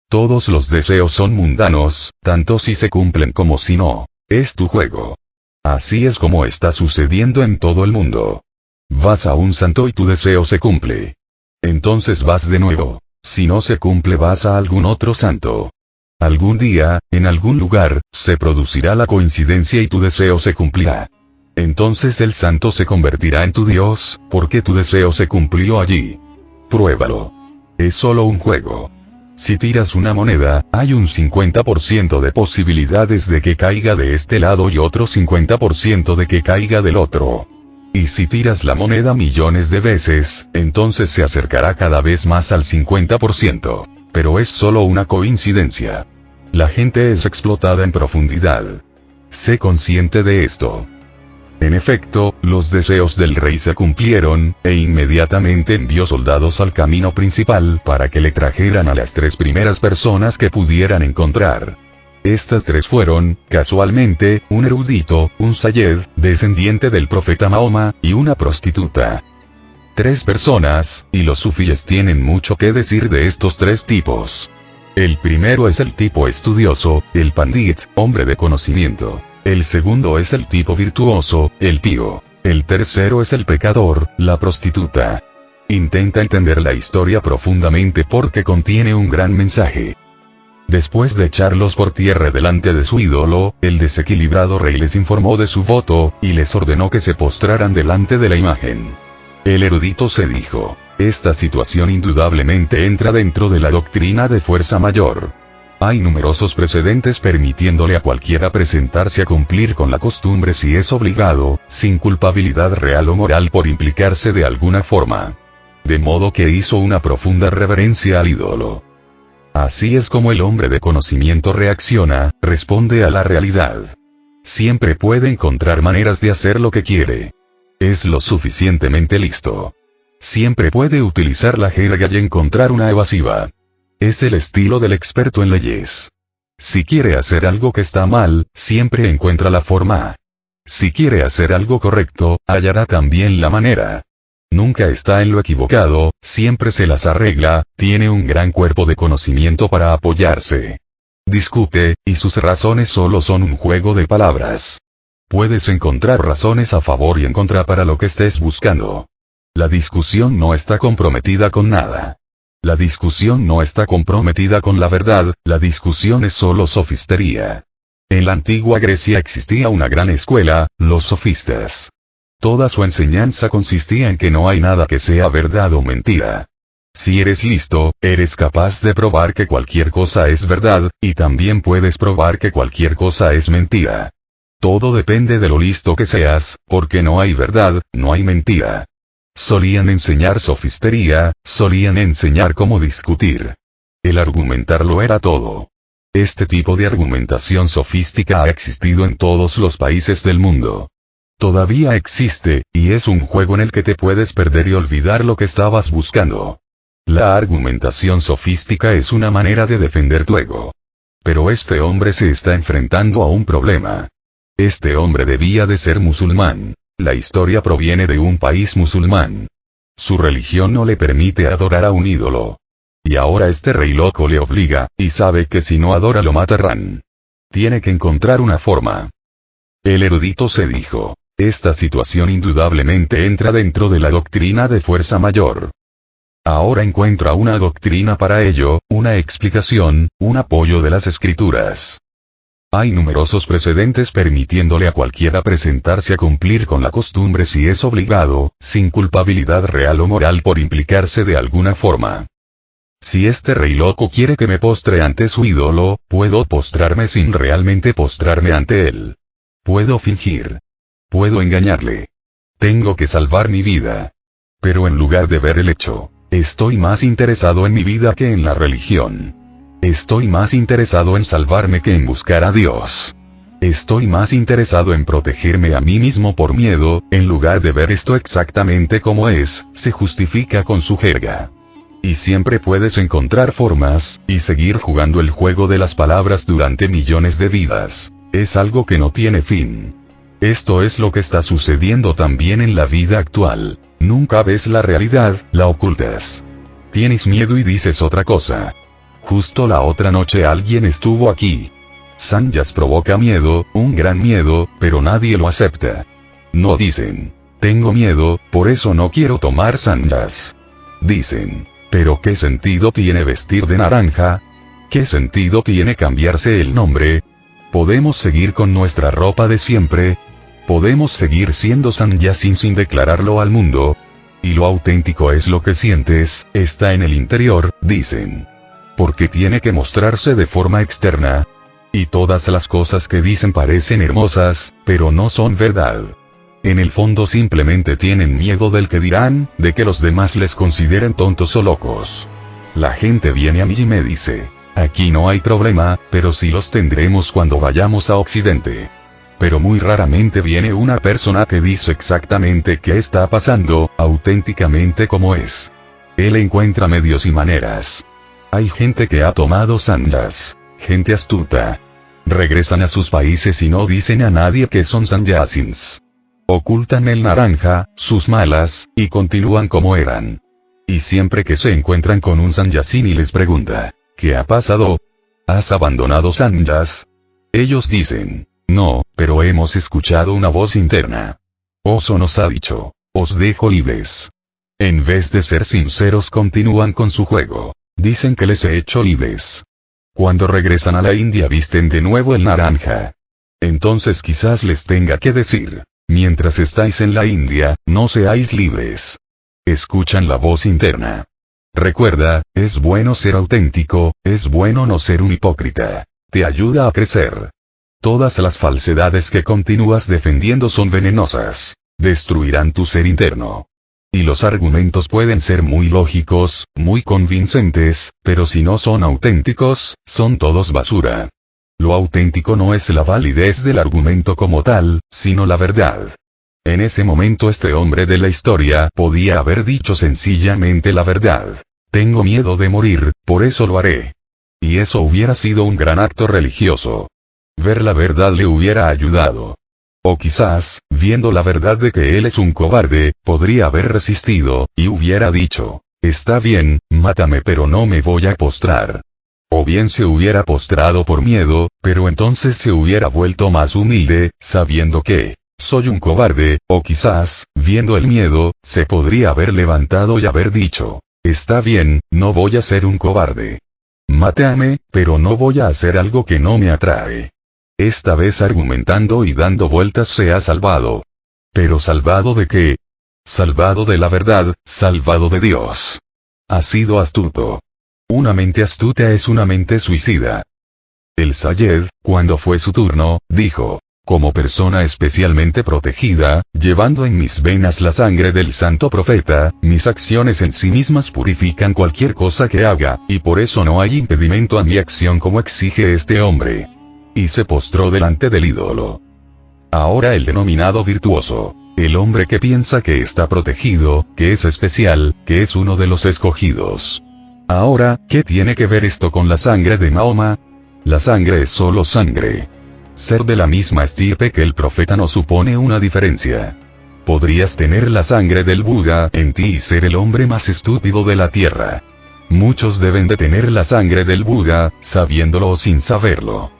[SPEAKER 1] Todos los deseos son mundanos, tanto si se cumplen como si no. Es tu juego. Así es como está sucediendo en todo el mundo. Vas a un santo y tu deseo se cumple. Entonces vas de nuevo. Si no se cumple vas a algún otro santo. Algún día, en algún lugar, se producirá la coincidencia y tu deseo se cumplirá. Entonces el santo se convertirá en tu Dios, porque tu deseo se cumplió allí. Pruébalo. Es solo un juego. Si tiras una moneda, hay un 50% de posibilidades de que caiga de este lado y otro 50% de que caiga del otro. Y si tiras la moneda millones de veces, entonces se acercará cada vez más al 50%. Pero es solo una coincidencia. La gente es explotada en profundidad. Sé consciente de esto. En efecto, los deseos del rey se cumplieron, e inmediatamente envió soldados al camino principal para que le trajeran a las 3 primeras personas que pudieran encontrar. Estas 3 fueron, casualmente, un erudito, un sayed, descendiente del profeta Mahoma, y una prostituta. 3 personas, y los sufíes tienen mucho que decir de estos 3 tipos. El primero es el tipo estudioso, el pandit, hombre de conocimiento. El segundo es el tipo virtuoso, el pío. El tercero es el pecador, la prostituta. Intenta entender la historia profundamente porque contiene un gran mensaje. Después de echarlos por tierra delante de su ídolo, el desequilibrado rey les informó de su voto, y les ordenó que se postraran delante de la imagen. El erudito se dijo, esta situación indudablemente entra dentro de la doctrina de fuerza mayor. Hay numerosos precedentes permitiéndole a cualquiera presentarse a cumplir con la costumbre si es obligado, sin culpabilidad real o moral por implicarse de alguna forma. De modo que hizo una profunda reverencia al ídolo. Así es como el hombre de conocimiento reacciona, responde a la realidad. Siempre puede encontrar maneras de hacer lo que quiere. Es lo suficientemente listo. Siempre puede utilizar la jerga y encontrar una evasiva. Es el estilo del experto en leyes. Si quiere hacer algo que está mal, siempre encuentra la forma. Si quiere hacer algo correcto, hallará también la manera. Nunca está en lo equivocado, siempre se las arregla, tiene un gran cuerpo de conocimiento para apoyarse. Discute, y sus razones solo son un juego de palabras. Puedes encontrar razones a favor y en contra para lo que estés buscando. La discusión no está comprometida con nada. La discusión no está comprometida con la verdad, la discusión es solo sofistería. En la antigua Grecia existía una gran escuela, los sofistas. Toda su enseñanza consistía en que no hay nada que sea verdad o mentira. Si eres listo, eres capaz de probar que cualquier cosa es verdad, y también puedes probar que cualquier cosa es mentira. Todo depende de lo listo que seas, porque no hay verdad, no hay mentira. Solían enseñar sofistería, solían enseñar cómo discutir. El argumentar lo era todo. Este tipo de argumentación sofística ha existido en todos los países del mundo. Todavía existe, y es un juego en el que te puedes perder y olvidar lo que estabas buscando. La argumentación sofística es una manera de defender tu ego. Pero este hombre se está enfrentando a un problema. Este hombre debía de ser musulmán. La historia proviene de un país musulmán. Su religión no le permite adorar a un ídolo. Y ahora este rey loco le obliga, y sabe que si no adora lo matarán. Tiene que encontrar una forma. El erudito se dijo, esta situación indudablemente entra dentro de la doctrina de fuerza mayor. Ahora encuentra una doctrina para ello, una explicación, un apoyo de las escrituras. Hay numerosos precedentes permitiéndole a cualquiera presentarse a cumplir con la costumbre si es obligado, sin culpabilidad real o moral por implicarse de alguna forma. Si este rey loco quiere que me postre ante su ídolo, puedo postrarme sin realmente postrarme ante él. Puedo fingir. Puedo engañarle. Tengo que salvar mi vida. Pero en lugar de ver el hecho, estoy más interesado en mi vida que en la religión. Estoy más interesado en salvarme que en buscar a Dios. Estoy más interesado en protegerme a mí mismo por miedo, en lugar de ver esto exactamente como es, se justifica con su jerga. Y siempre puedes encontrar formas, y seguir jugando el juego de las palabras durante millones de vidas. Es algo que no tiene fin. Esto es lo que está sucediendo también en la vida actual. Nunca ves la realidad, la ocultas. Tienes miedo y dices otra cosa. Justo la otra noche alguien estuvo aquí. Sannyas provoca miedo, un gran miedo, pero nadie lo acepta. No dicen, tengo miedo, por eso no quiero tomar sannyas. Dicen, ¿pero qué sentido tiene vestir de naranja? ¿Qué sentido tiene cambiarse el nombre? ¿Podemos seguir con nuestra ropa de siempre? ¿Podemos seguir siendo sannyasin sin declararlo al mundo? Y lo auténtico es lo que sientes, está en el interior, dicen. Porque tiene que mostrarse de forma externa. Y todas las cosas que dicen parecen hermosas, pero no son verdad. En el fondo simplemente tienen miedo del que dirán, de que los demás les consideren tontos o locos. La gente viene a mí y me dice, aquí no hay problema, pero sí los tendremos cuando vayamos a Occidente. Pero muy raramente viene una persona que dice exactamente qué está pasando, auténticamente como es. Él encuentra medios y maneras. Hay gente que ha tomado sannyas, gente astuta. Regresan a sus países y no dicen a nadie que son sannyasins. Ocultan el naranja, sus malas, y continúan como eran. Y siempre que se encuentran con un sannyasin y les pregunta, ¿qué ha pasado? ¿Has abandonado sannyas? Ellos dicen, no, pero hemos escuchado una voz interna. Oso nos ha dicho, os dejo libres. En vez de ser sinceros continúan con su juego. Dicen que les he hecho libres. Cuando regresan a la India visten de nuevo el naranja. Entonces quizás les tenga que decir, mientras estáis en la India, no seáis libres. Escuchan la voz interna. Recuerda, es bueno ser auténtico, es bueno no ser un hipócrita. Te ayuda a crecer. Todas las falsedades que continúas defendiendo son venenosas. Destruirán tu ser interno. Y los argumentos pueden ser muy lógicos, muy convincentes, pero si no son auténticos, son todos basura. Lo auténtico no es la validez del argumento como tal, sino la verdad. En ese momento este hombre de la historia podía haber dicho sencillamente la verdad. Tengo miedo de morir, por eso lo haré. Y eso hubiera sido un gran acto religioso. Ver la verdad le hubiera ayudado. O quizás, viendo la verdad de que él es un cobarde, podría haber resistido, y hubiera dicho, está bien, mátame pero no me voy a postrar. O bien se hubiera postrado por miedo, pero entonces se hubiera vuelto más humilde, sabiendo que, soy un cobarde, o quizás, viendo el miedo, se podría haber levantado y haber dicho, está bien, no voy a ser un cobarde. Mátame, pero no voy a hacer algo que no me atrae. Esta vez argumentando y dando vueltas se ha salvado. ¿Pero salvado de qué? Salvado de la verdad, salvado de Dios. Ha sido astuto. Una mente astuta es una mente suicida. El Sayed, cuando fue su turno, dijo: como persona especialmente protegida, llevando en mis venas la sangre del santo profeta, mis acciones en sí mismas purifican cualquier cosa que haga, y por eso no hay impedimento a mi acción como exige este hombre. Y se postró delante del ídolo. Ahora el denominado virtuoso. El hombre que piensa que está protegido, que es especial, que es uno de los escogidos. Ahora, ¿qué tiene que ver esto con la sangre de Mahoma? La sangre es solo sangre. Ser de la misma estirpe que el profeta no supone una diferencia. Podrías tener la sangre del Buda en ti y ser el hombre más estúpido de la tierra. Muchos deben de tener la sangre del Buda, sabiéndolo o sin saberlo.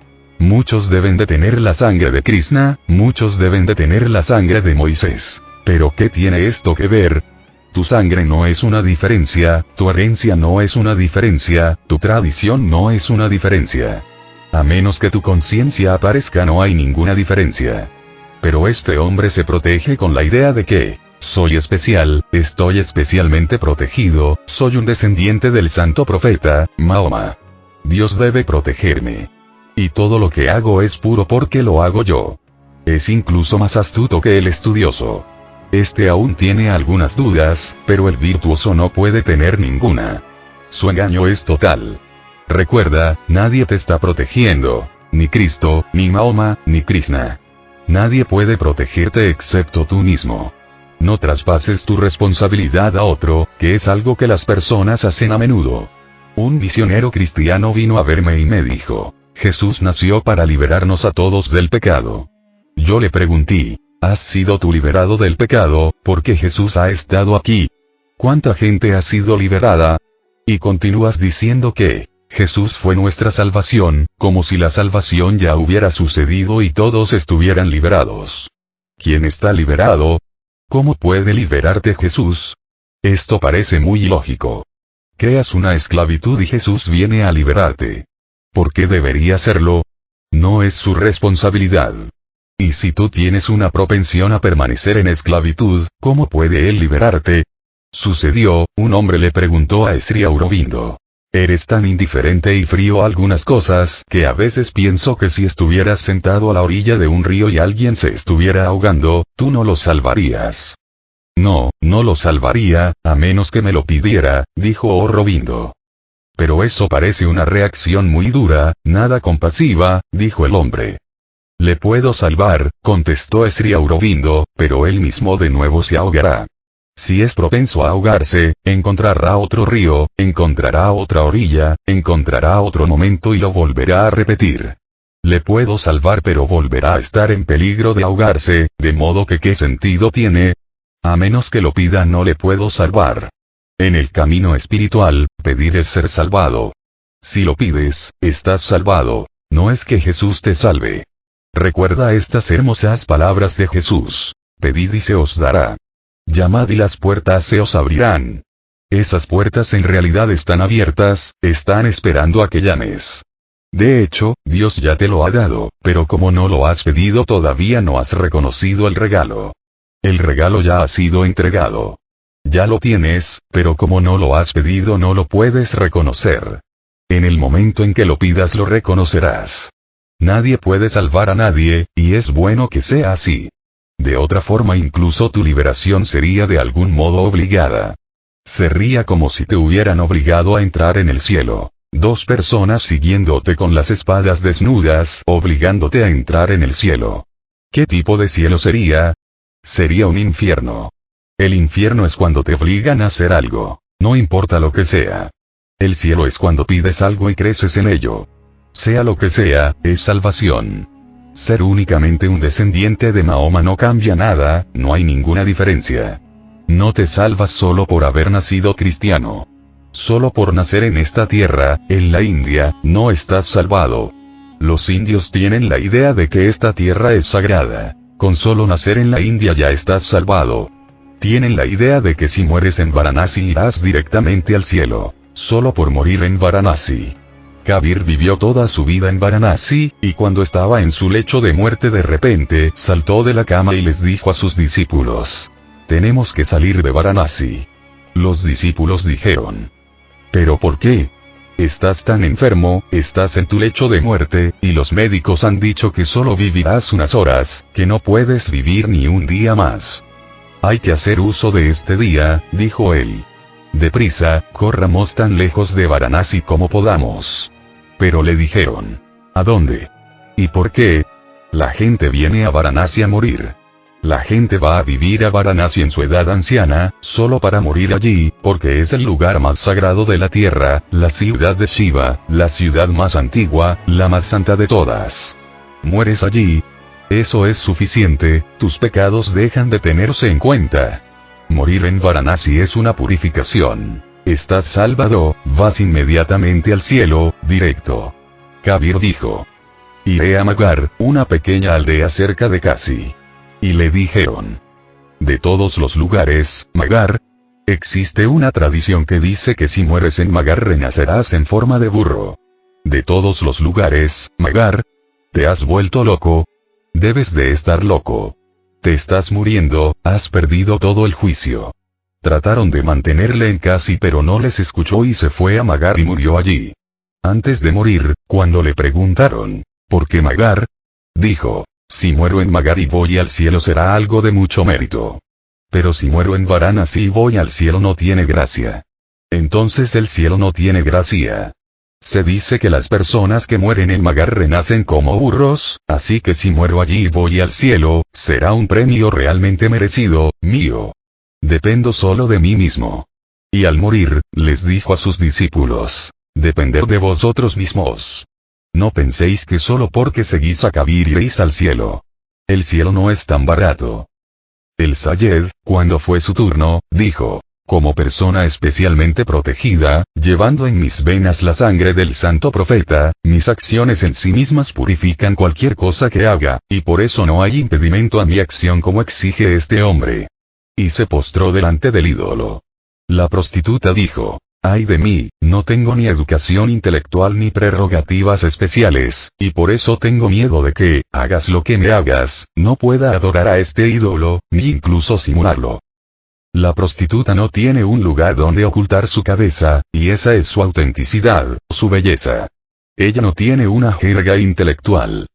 [SPEAKER 1] Muchos deben de tener la sangre de Krishna, muchos deben de tener la sangre de Moisés. ¿Pero qué tiene esto que ver? Tu sangre no es una diferencia, tu herencia no es una diferencia, tu tradición no es una diferencia. A menos que tu conciencia aparezca no hay ninguna diferencia. Pero este hombre se protege con la idea de que, soy especial, estoy especialmente protegido, soy un descendiente del santo profeta, Mahoma. Dios debe protegerme. Y todo lo que hago es puro porque lo hago yo. Es incluso más astuto que el estudioso. Este aún tiene algunas dudas, pero el virtuoso no puede tener ninguna. Su engaño es total. Recuerda, nadie te está protegiendo, ni Cristo, ni Mahoma, ni Krishna. Nadie puede protegerte excepto tú mismo. No traspases tu responsabilidad a otro, que es algo que las personas hacen a menudo. Un visionero cristiano vino a verme y me dijo: Jesús nació para liberarnos a todos del pecado. Yo le pregunté: ¿has sido tú liberado del pecado, porque Jesús ha estado aquí? ¿Cuánta gente ha sido liberada? Y continúas diciendo que Jesús fue nuestra salvación, como si la salvación ya hubiera sucedido y todos estuvieran liberados. ¿Quién está liberado? ¿Cómo puede liberarte Jesús? Esto parece muy ilógico. Creas una esclavitud y Jesús viene a liberarte. ¿Por qué debería hacerlo? No es su responsabilidad. Y si tú tienes una propensión a permanecer en esclavitud, ¿cómo puede él liberarte? Sucedió, un hombre le preguntó a Sri Aurobindo: eres tan indiferente y frío a algunas cosas que a veces pienso que si estuvieras sentado a la orilla de un río y alguien se estuviera ahogando, tú no lo salvarías. No, no lo salvaría, a menos que me lo pidiera, dijo Aurobindo. Pero eso parece una reacción muy dura, nada compasiva, dijo el hombre. Le puedo salvar, contestó Sri Aurobindo, pero él mismo de nuevo se ahogará. Si es propenso a ahogarse, encontrará otro río, encontrará otra orilla, encontrará otro momento y lo volverá a repetir. Le puedo salvar pero volverá a estar en peligro de ahogarse, de modo que ¿qué sentido tiene? A menos que lo pida no le puedo salvar. En el camino espiritual, pedir es ser salvado. Si lo pides, estás salvado. No es que Jesús te salve. Recuerda estas hermosas palabras de Jesús: pedid y se os dará. Llamad y las puertas se os abrirán. Esas puertas en realidad están abiertas, están esperando a que llames. De hecho, Dios ya te lo ha dado, pero como no lo has pedido todavía no has reconocido el regalo. El regalo ya ha sido entregado. Ya lo tienes, pero como no lo has pedido no lo puedes reconocer. En el momento en que lo pidas lo reconocerás. Nadie puede salvar a nadie, y es bueno que sea así. De otra forma incluso tu liberación sería de algún modo obligada. Sería como si te hubieran obligado a entrar en el cielo. Dos personas siguiéndote con las espadas desnudas, obligándote a entrar en el cielo. ¿Qué tipo de cielo sería? Sería un infierno. El infierno es cuando te obligan a hacer algo, no importa lo que sea. El cielo es cuando pides algo y creces en ello. Sea lo que sea, es salvación. Ser únicamente un descendiente de Mahoma no cambia nada, no hay ninguna diferencia. No te salvas solo por haber nacido cristiano. Solo por nacer en esta tierra, en la India, no estás salvado. Los indios tienen la idea de que esta tierra es sagrada. Con solo nacer en la India ya estás salvado. Tienen la idea de que si mueres en Varanasi irás directamente al cielo, solo por morir en Varanasi. Kabir vivió toda su vida en Varanasi, y cuando estaba en su lecho de muerte de repente saltó de la cama y les dijo a sus discípulos: tenemos que salir de Varanasi. Los discípulos dijeron: ¿pero por qué? Estás tan enfermo, estás en tu lecho de muerte, y los médicos han dicho que solo vivirás unas horas, que no puedes vivir ni un día más. Hay que hacer uso de este día, dijo él. Deprisa, corramos tan lejos de Varanasi como podamos. Pero le dijeron: ¿a dónde? ¿Y por qué? La gente viene a Varanasi a morir. La gente va a vivir a Varanasi en su edad anciana, solo para morir allí, porque es el lugar más sagrado de la tierra, la ciudad de Shiva, la ciudad más antigua, la más santa de todas. Mueres allí. Eso es suficiente, tus pecados dejan de tenerse en cuenta. Morir en Varanasi es una purificación. Estás salvado, vas inmediatamente al cielo, directo. Kabir dijo: iré a Magar, una pequeña aldea cerca de Kasi. Y le dijeron: de todos los lugares, Magar, existe una tradición que dice que si mueres en Magar renacerás en forma de burro. De todos los lugares, Magar, ¿te has vuelto loco? Debes de estar loco. Te estás muriendo, has perdido todo el juicio. Trataron de mantenerle en Kasi pero no les escuchó y se fue a Magar y murió allí. Antes de morir, cuando le preguntaron: ¿por qué Magar?, dijo: si muero en Magar y voy al cielo será algo de mucho mérito. Pero si muero en Varanasi y voy al cielo no tiene gracia. Entonces el cielo no tiene gracia. Se dice que las personas que mueren en Magar renacen como burros, así que si muero allí y voy al cielo, será un premio realmente merecido, mío. Dependo solo de mí mismo. Y al morir, les dijo a sus discípulos: depender de vosotros mismos. No penséis que solo porque seguís a Kabir iréis al cielo. El cielo no es tan barato. El Sayed, cuando fue su turno, dijo: como persona especialmente protegida, llevando en mis venas la sangre del santo profeta, mis acciones en sí mismas purifican cualquier cosa que haga, y por eso no hay impedimento a mi acción como exige este hombre. Y se postró delante del ídolo. La prostituta dijo: ay de mí, no tengo ni educación intelectual ni prerrogativas especiales, y por eso tengo miedo de que, hagas lo que me hagas, no pueda adorar a este ídolo, ni incluso simularlo. La prostituta no tiene un lugar donde ocultar su cabeza, y esa es su autenticidad, su belleza. Ella no tiene una jerga intelectual.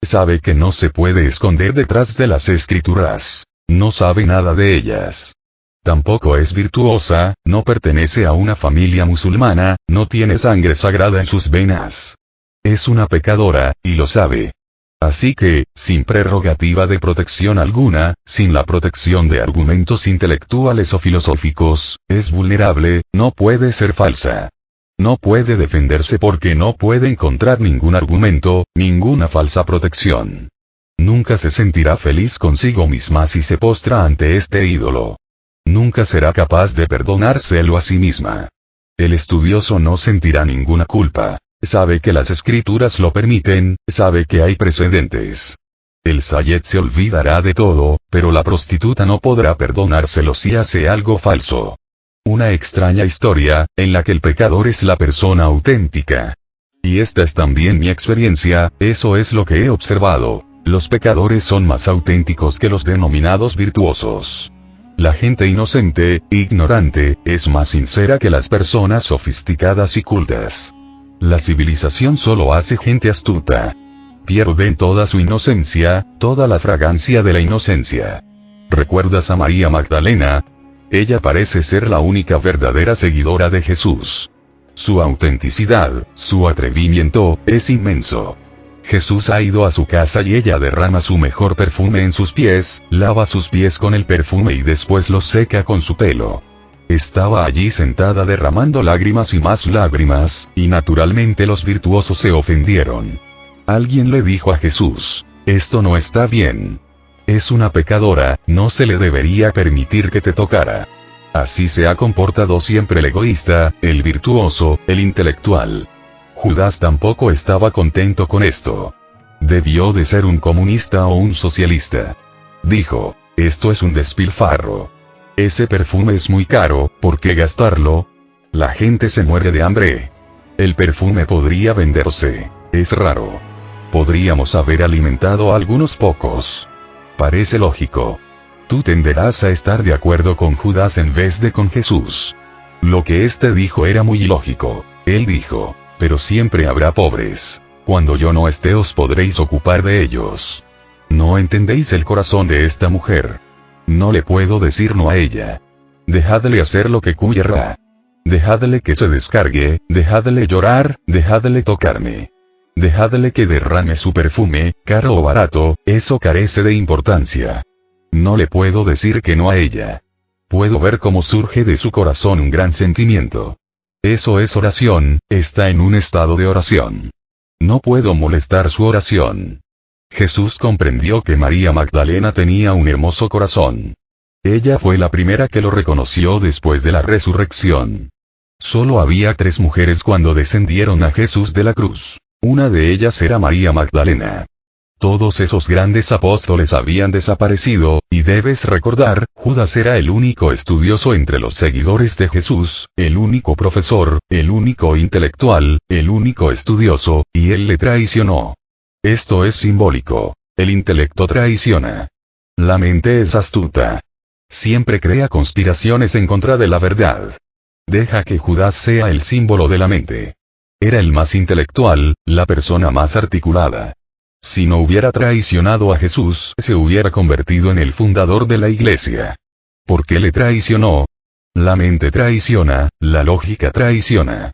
[SPEAKER 1] Sabe que no se puede esconder detrás de las escrituras. No sabe nada de ellas. Tampoco es virtuosa, no pertenece a una familia musulmana, no tiene sangre sagrada en sus venas. Es una pecadora, y lo sabe. Así que, sin prerrogativa de protección alguna, sin la protección de argumentos intelectuales o filosóficos, es vulnerable, no puede ser falsa. No puede defenderse porque no puede encontrar ningún argumento, ninguna falsa protección. Nunca se sentirá feliz consigo misma si se postra ante este ídolo. Nunca será capaz de perdonárselo a sí misma. El estudioso no sentirá ninguna culpa. Sabe que las escrituras lo permiten, sabe que hay precedentes. El Sayed se olvidará de todo, pero la prostituta no podrá perdonárselo si hace algo falso. Una extraña historia, en la que el pecador es la persona auténtica. Y esta es también mi experiencia, eso es lo que he observado. Los pecadores son más auténticos que los denominados virtuosos. La gente inocente, ignorante, es más sincera que las personas sofisticadas y cultas. La civilización solo hace gente astuta. Pierden toda su inocencia, toda la fragancia de la inocencia. ¿Recuerdas a María Magdalena? Ella parece ser la única verdadera seguidora de Jesús. Su autenticidad, su atrevimiento, es inmenso. Jesús ha ido a su casa y ella derrama su mejor perfume en sus pies, lava sus pies con el perfume y después los seca con su pelo. Estaba allí sentada derramando lágrimas y más lágrimas, y naturalmente los virtuosos se ofendieron. Alguien le dijo a Jesús: esto no está bien. Es una pecadora, no se le debería permitir que te tocara. Así se ha comportado siempre el egoísta, el virtuoso, el intelectual. Judas tampoco estaba contento con esto. Debió de ser un comunista o un socialista. Dijo: esto es un despilfarro. Ese perfume es muy caro, ¿por qué gastarlo? La gente se muere de hambre. El perfume podría venderse. Es raro. Podríamos haber alimentado a algunos pocos. Parece lógico. Tú tenderás a estar de acuerdo con Judas en vez de con Jesús. Lo que éste dijo era muy ilógico. Él dijo, pero siempre habrá pobres. Cuando yo no esté os podréis ocupar de ellos. No entendéis el corazón de esta mujer. No le puedo decir no a ella. Dejadle hacer lo que querrá. Dejadle que se descargue, dejadle llorar, dejadle tocarme. Dejadle que derrame su perfume, caro o barato, eso carece de importancia. No le puedo decir que no a ella. Puedo ver cómo surge de su corazón un gran sentimiento. Eso es oración, está en un estado de oración. No puedo molestar su oración. Jesús comprendió que María Magdalena tenía un hermoso corazón. Ella fue la primera que lo reconoció después de la resurrección. Solo había 3 mujeres cuando descendieron a Jesús de la cruz. Una de ellas era María Magdalena. Todos esos grandes apóstoles habían desaparecido, y debes recordar, Judas era el único estudioso entre los seguidores de Jesús, el único profesor, el único intelectual, el único estudioso, y él le traicionó. Esto es simbólico. El intelecto traiciona. La mente es astuta. Siempre crea conspiraciones en contra de la verdad. Deja que Judas sea el símbolo de la mente. Era el más intelectual, la persona más articulada. Si no hubiera traicionado a Jesús, se hubiera convertido en el fundador de la iglesia. ¿Por qué le traicionó? La mente traiciona, la lógica traiciona.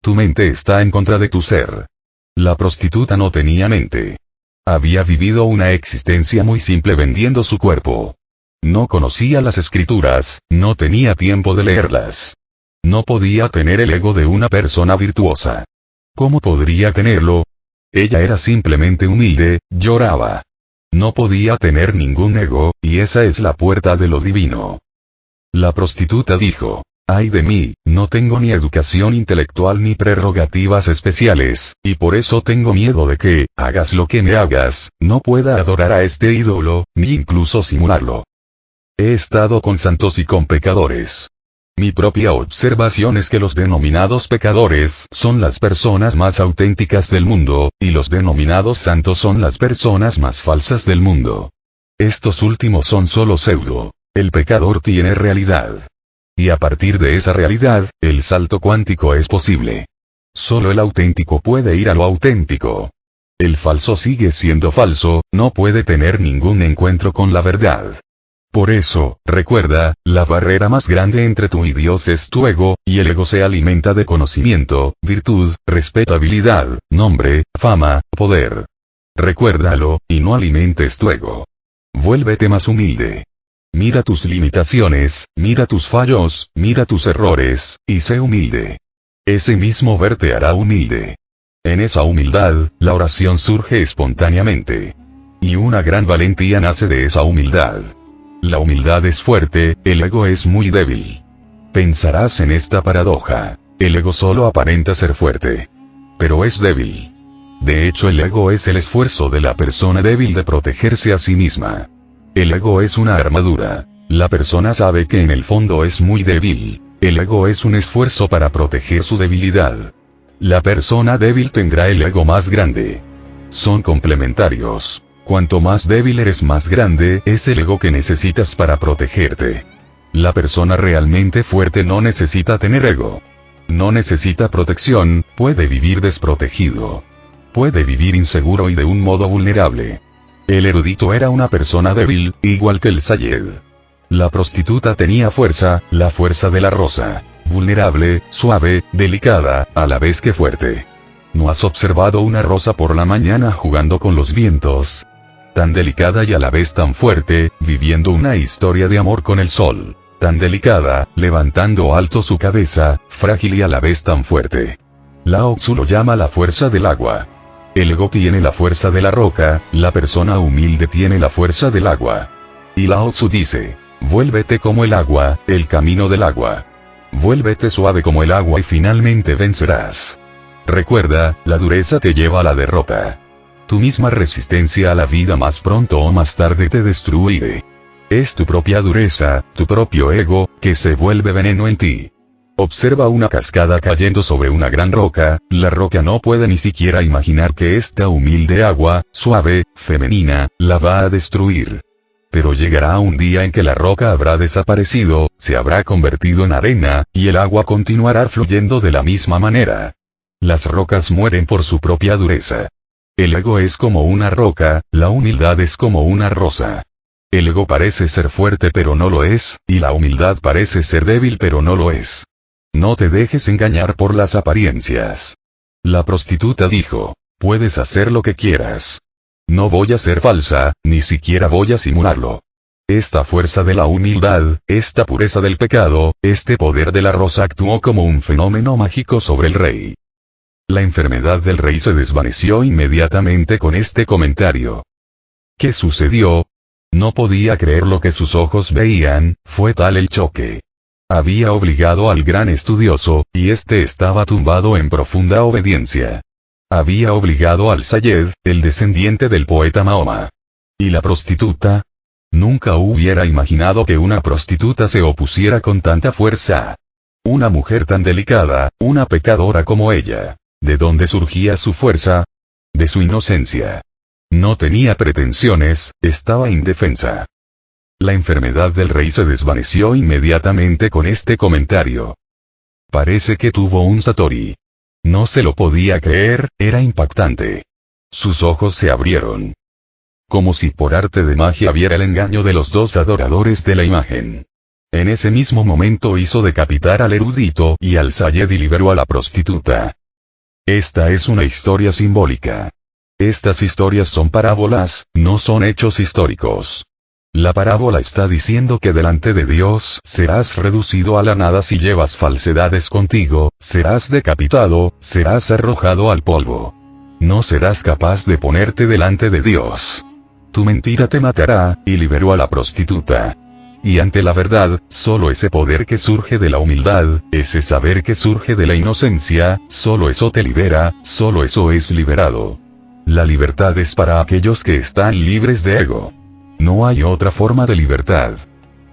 [SPEAKER 1] Tu mente está en contra de tu ser. La prostituta no tenía mente. Había vivido una existencia muy simple vendiendo su cuerpo. No conocía las escrituras, no tenía tiempo de leerlas. No podía tener el ego de una persona virtuosa. ¿Cómo podría tenerlo? Ella era simplemente humilde, lloraba. No podía tener ningún ego, y esa es la puerta de lo divino. La prostituta dijo, ay de mí, no tengo ni educación intelectual ni prerrogativas especiales, y por eso tengo miedo de que, hagas lo que me hagas, no pueda adorar a este ídolo, ni incluso simularlo. He estado con santos y con pecadores. Mi propia observación es que los denominados pecadores son las personas más auténticas del mundo, y los denominados santos son las personas más falsas del mundo. Estos últimos son solo pseudo. El pecador tiene realidad. Y a partir de esa realidad, el salto cuántico es posible. Solo el auténtico puede ir a lo auténtico. El falso sigue siendo falso, no puede tener ningún encuentro con la verdad. Por eso, recuerda, la barrera más grande entre tú y Dios es tu ego, y el ego se alimenta de conocimiento, virtud, respetabilidad, nombre, fama, poder. Recuérdalo, y no alimentes tu ego. Vuélvete más humilde. Mira tus limitaciones, mira tus fallos, mira tus errores, y sé humilde. Ese mismo ver te hará humilde. En esa humildad, la oración surge espontáneamente. Y una gran valentía nace de esa humildad. La humildad es fuerte, el ego es muy débil. Pensarás en esta paradoja. El ego solo aparenta ser fuerte. Pero es débil. De hecho, el ego es el esfuerzo de la persona débil de protegerse a sí misma. El ego es una armadura. La persona sabe que en el fondo es muy débil. El ego es un esfuerzo para proteger su debilidad. La persona débil tendrá el ego más grande. Son complementarios. Cuanto más débil eres, más grande es el ego que necesitas para protegerte. La persona realmente fuerte no necesita tener ego. No necesita protección, puede vivir desprotegido. Puede vivir inseguro y de un modo vulnerable. El erudito era una persona débil, igual que el Sayed. La prostituta tenía fuerza, la fuerza de la rosa. Vulnerable, suave, delicada, a la vez que fuerte. ¿No has observado una rosa por la mañana jugando con los vientos? Tan delicada y a la vez tan fuerte, viviendo una historia de amor con el sol. Tan delicada, levantando alto su cabeza, frágil y a la vez tan fuerte. Lao Tzu lo llama la fuerza del agua. El ego tiene la fuerza de la roca, la persona humilde tiene la fuerza del agua. Y Lao Tzu dice, vuélvete como el agua, el camino del agua. Vuélvete suave como el agua y finalmente vencerás. Recuerda, la dureza te lleva a la derrota. Tu misma resistencia a la vida más pronto o más tarde te destruye. Es tu propia dureza, tu propio ego, que se vuelve veneno en ti. Observa una cascada cayendo sobre una gran roca, la roca no puede ni siquiera imaginar que esta humilde agua, suave, femenina, la va a destruir. Pero llegará un día en que la roca habrá desaparecido, se habrá convertido en arena, y el agua continuará fluyendo de la misma manera. Las rocas mueren por su propia dureza. El ego es como una roca, la humildad es como una rosa. El ego parece ser fuerte pero no lo es, y la humildad parece ser débil pero no lo es. No te dejes engañar por las apariencias. La prostituta dijo, puedes hacer lo que quieras. No voy a ser falsa, ni siquiera voy a simularlo. Esta fuerza de la humildad, esta pureza del pecado, este poder de la rosa actuó como un fenómeno mágico sobre el rey. La enfermedad del rey se desvaneció inmediatamente con este comentario. ¿Qué sucedió? No podía creer lo que sus ojos veían, fue tal el choque. Había obligado al gran estudioso, y éste estaba tumbado en profunda obediencia. Había obligado al Sayed, el descendiente del poeta Mahoma. ¿Y la prostituta? Nunca hubiera imaginado que una prostituta se opusiera con tanta fuerza. Una mujer tan delicada, una pecadora como ella. ¿De dónde surgía su fuerza? De su inocencia. No tenía pretensiones, estaba indefensa. La enfermedad del rey se desvaneció inmediatamente con este comentario. Parece que tuvo un satori. No se lo podía creer, era impactante. Sus ojos se abrieron. Como si por arte de magia viera el engaño de los dos adoradores de la imagen. En ese mismo momento hizo decapitar al erudito y al Sayed y liberó a la prostituta. Esta es una historia simbólica. Estas historias son parábolas, no son hechos históricos. La parábola está diciendo que delante de Dios serás reducido a la nada si llevas falsedades contigo, serás decapitado, serás arrojado al polvo. No serás capaz de ponerte delante de Dios. Tu mentira te matará, y liberó a la prostituta. Y ante la verdad, solo ese poder que surge de la humildad, ese saber que surge de la inocencia, solo eso te libera, solo eso es liberado. La libertad es para aquellos que están libres de ego. No hay otra forma de libertad.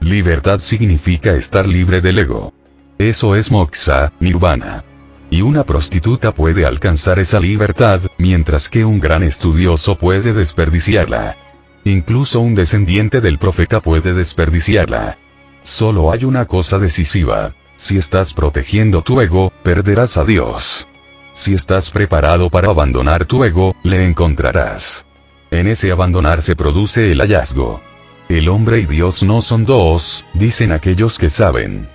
[SPEAKER 1] Libertad significa estar libre del ego. Eso es moksha, nirvana. Y una prostituta puede alcanzar esa libertad, mientras que un gran estudioso puede desperdiciarla. Incluso un descendiente del profeta puede desperdiciarla. Solo hay una cosa decisiva. Si estás protegiendo tu ego, perderás a Dios. Si estás preparado para abandonar tu ego, le encontrarás. En ese abandonar se produce el hallazgo. El hombre y Dios no son dos, dicen aquellos que saben.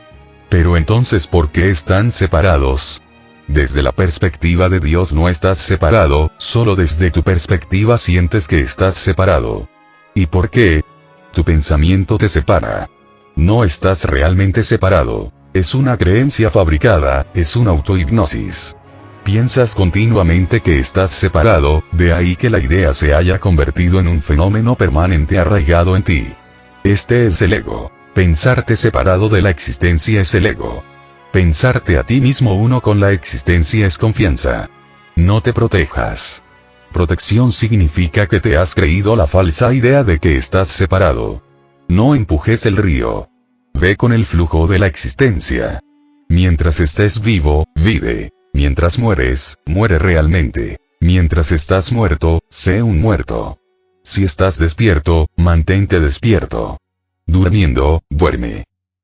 [SPEAKER 1] Pero entonces, ¿por qué están separados? Desde la perspectiva de Dios no estás separado, solo desde tu perspectiva sientes que estás separado. ¿Y por qué? Tu pensamiento te separa. No estás realmente separado. Es una creencia fabricada, es una autohipnosis. Piensas continuamente que estás separado, de ahí que la idea se haya convertido en un fenómeno permanente arraigado en ti. Este es el ego. Pensarte separado de la existencia es el ego. Pensarte a ti mismo uno con la existencia es confianza. No te protejas. Protección significa que te has creído la falsa idea de que estás separado. No empujes el río. Ve con el flujo de la existencia. Mientras estés vivo, vive. Mientras mueres, muere realmente. Mientras estás muerto, sé un muerto. Si estás despierto, mantente despierto. Durmiendo, duerme.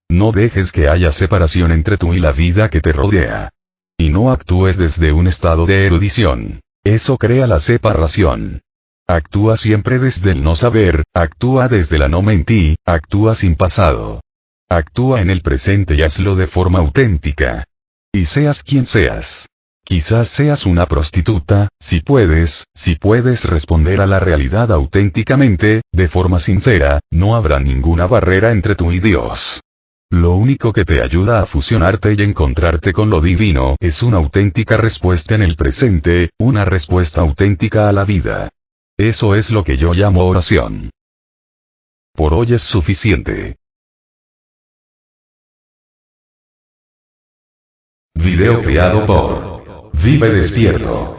[SPEAKER 1] No dejes que haya separación entre tú y la vida que te rodea. Y no actúes desde un estado de erudición. Eso crea la separación. Actúa siempre desde el no saber, actúa desde la no mentí, actúa sin pasado. Actúa en el presente y hazlo de forma auténtica. Y seas quien seas. Quizás seas una prostituta, si puedes responder a la realidad auténticamente, de forma sincera, no habrá ninguna barrera entre tú y Dios. Lo único que te ayuda a fusionarte y encontrarte con lo divino es una auténtica respuesta en el presente, una respuesta auténtica a la vida. Eso es lo que yo llamo oración. Por hoy es suficiente. Video creado por Vive Despierto.